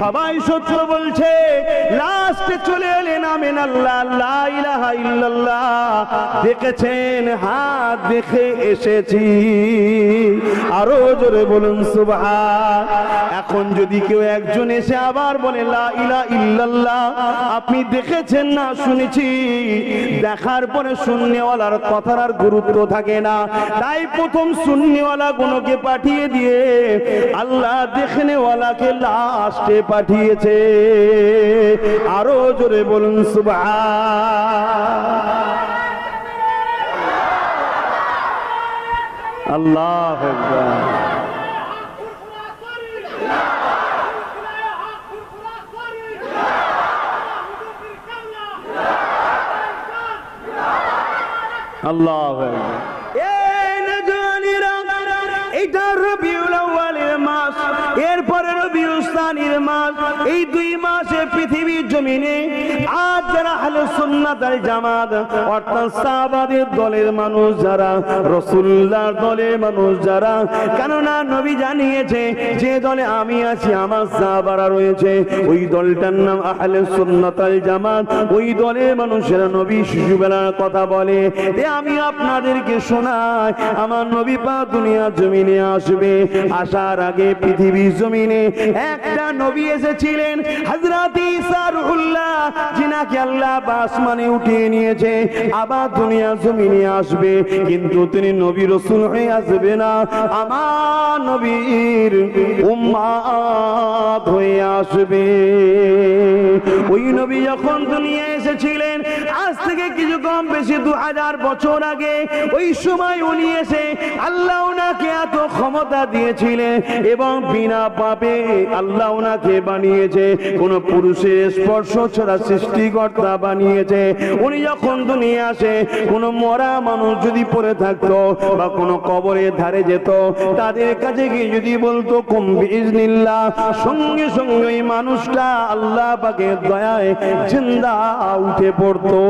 সবাই সত্য বলছে। লাস্টে চলে এলেন আমিন আল্লাহ লা ইলাহা ইল্লাল্লাহ, দেখেছেন? হ্যাঁ, দেখে এসেছি। আরো জোরে বলুন সুবহান। এখন যদি কেউ একজন এসে আবার বলে লা ইলাহা ইল্লাল্লাহ, আপনি দেখেছেন না শুনেছি, দেখার পরে শুননেওয়ালার কথার আর গুরুত্ব থাকে না। তাই প্রথম শুননেওয়ালা গুলোকে পাঠিয়ে দিয়ে আল্লাহ দেখনেওয়ালাকে লাস্টে পাঠিয়েছে। আরো জোরে বলুন সুবহান। আল্লাহু আকবার। আল্লাহু আকবার। এই নজওয়ানিরা, এটা রবিউল আউয়ালের মাস, এরপরে রবিউল সানির মাস। এই দুই মাসে পৃথিবীর জমিনে আজ যারা আহলে সুন্নাত ওয়াল জামাত, অর্থাৎ সাহাবাদের দলের মানুষ যারা, রাসূলুল্লাহর দলের মানুষ যারা, কেননা নবী জানিয়েছে যে দলে আমি আছি আমার সাহাবারা রয়েছে, ওই দলটার নাম আহলে সুন্নাত ওয়াল জামাত। ওই দলের মানুষেরা নবী শিশুবেলার কথা বলে। আমি আপনাদেরকে শোনাই, আমার নবী পাক দুনিয়ার জমিনে আসবে, আসার আগে পৃথিবীর জমিনে একটা নবী এসেছিলেন, হযরত ঈসা রূহুল্লাহ, যিনাকে আল্লাহ আসমানে উঠিয়ে নিয়েছে, আবার দুনিয়ার জমিনে আসবে, কিন্তু তিনি নবী রাসূল হয়ে আসবে না, আমার নবীর উম্মত হয়ে আসবে। ওই নবী যখন দুনিয়ায় এসেছিলেন, আজ থেকে কিছু কম বেশি 2000 বছর আগে, ওই সময় উনি এসে আল্লাহ ওনাকে এত ক্ষমতা দিয়েছিলেন এবং বিনা পাপে আল্লাহ ওনাকে বানিয়েছে, কোন পুরুষের স্পর্শ ছাড়া সৃষ্টিকর্তা বানিয়েছে। উনি যখন দুনিয়া আসে, কোন মরা মানুষ যদি পড়ে থাকতো বা কোন কবরের ধারে যেত, তাদের কাছে গিয়ে যদি বলতো কুম বিইজনিল্লাহ, সঙ্গে সঙ্গে ওই মানুষটা আল্লাহ পাকের দয়ায় জিন্দা উঠে পড়তো।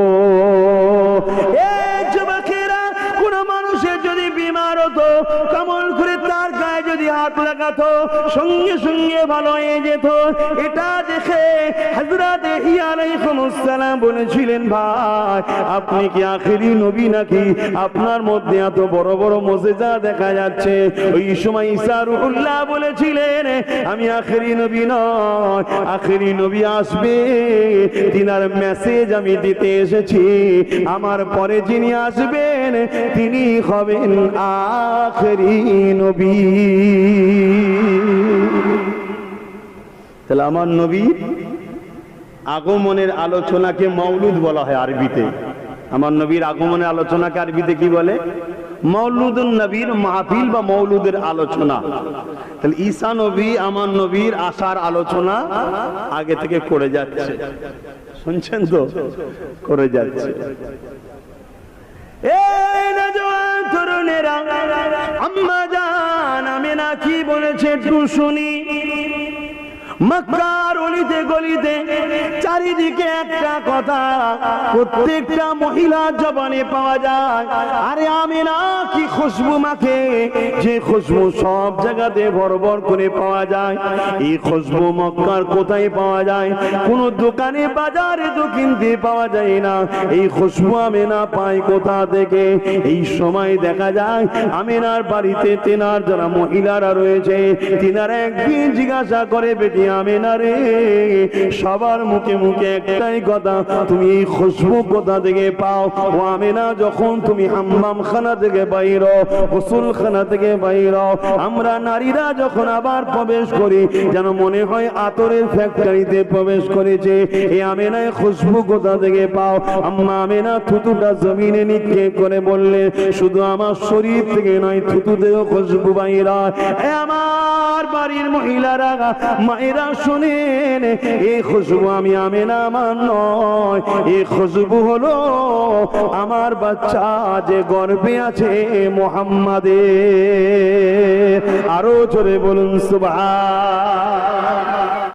এই যুবকেরা, কোন মানুষের যদি বিমার হতো, কেমন করে তার গায়ে যদি হাত লাগাতো, সঙ্গে সঙ্গে ভালো হয়ে যেত। এটা দেখে হযরত ইয়া আলাইহিস সালাম বলেছিলেন, ভাই আপনি কি আখেরি নবী নাকি? আপনার মধ্যে এত বড় বড় মুজিজা দেখা যাচ্ছে। ওই সময় ঈসা রূহুল্লাহ বলেছিলেন, আমি আখেরি নবী নয়, আখেরি নবী আসবে, তিনার মেসেজ আমি দিতে এসেছি। আমার পরে যিনি আসবেন তিনি হবেন আখেরি নবী। তাহলে আমার নবীর আগমনের আলোচনাকে মাউলুদ বলা হয় আরবিতে। আমার নবীর আগমনের আলোচনাকে আরবিতে কি বলে? মৌলুদুন নবীর মাহফিল বা মৌলুদের আলোচনা। তাহলে ঈসা নবী আমার নবীর আসার আলোচনা আগে থেকে করে যাচ্ছে, শুনছেন তো, করে যাচ্ছে। এই নওজোয়ান তরুণেরা, আম্মা জান আমিনা কি বলেছে একটু শুনি। মক্কার অলিতে গলিতে চারিদিকে একটা কথা প্রত্যেকটা মহিলার জবানে পাওয়া যায়, আরে আমিনা কি খুশবু মাখে, যে খুশবু সব জায়গাতে ভরভর করে পাওয়া যায়। এই খুশবু মক্কার কোথায় পাওয়া যায়? কোন দোকানে বাজারে তো কিনতে পাওয়া যায় না। এই খুশবু আমিনা পায় কোথা থেকে? এই সময় দেখা যায় আমিনার বাড়িতে তেনার যারা মহিলারা রয়েছে, তিনারা একদিন জিজ্ঞাসা করে, বেটি আমিনা রে, সবার মুখে মুখে একটাই কথা, তুমি এই খুশবু কোথা থেকে পাও? ও আমিনা, যখন তুমি হাম্মাম খানা থেকে বাইর, গোসল খানা থেকে বাইর, আমরা নারীরা যখন আবার প্রবেশ করি যেন মনে হয় আতরের ফ্যাক্টরিতে প্রবেশ করেছে। এই আমিনায় খুশবু কোথা থেকে পাও? আম্মা আমিনা থুতুটা জমিনে নিক্ষেপ করে বললে, শুধু আমার শরীর থেকে নয়, থুতুতেও খুশবু বাইর হয়। আমার বাড়ির মহিলারা, মায়েরা শুনেন, এই খুশবু আমি আমিনা আমার নয়, এই খুশবু হলো আমার বাচ্চা যে গর্ভে আছে মুহাম্মাদের। আরো জোরে বলুন সুবহান।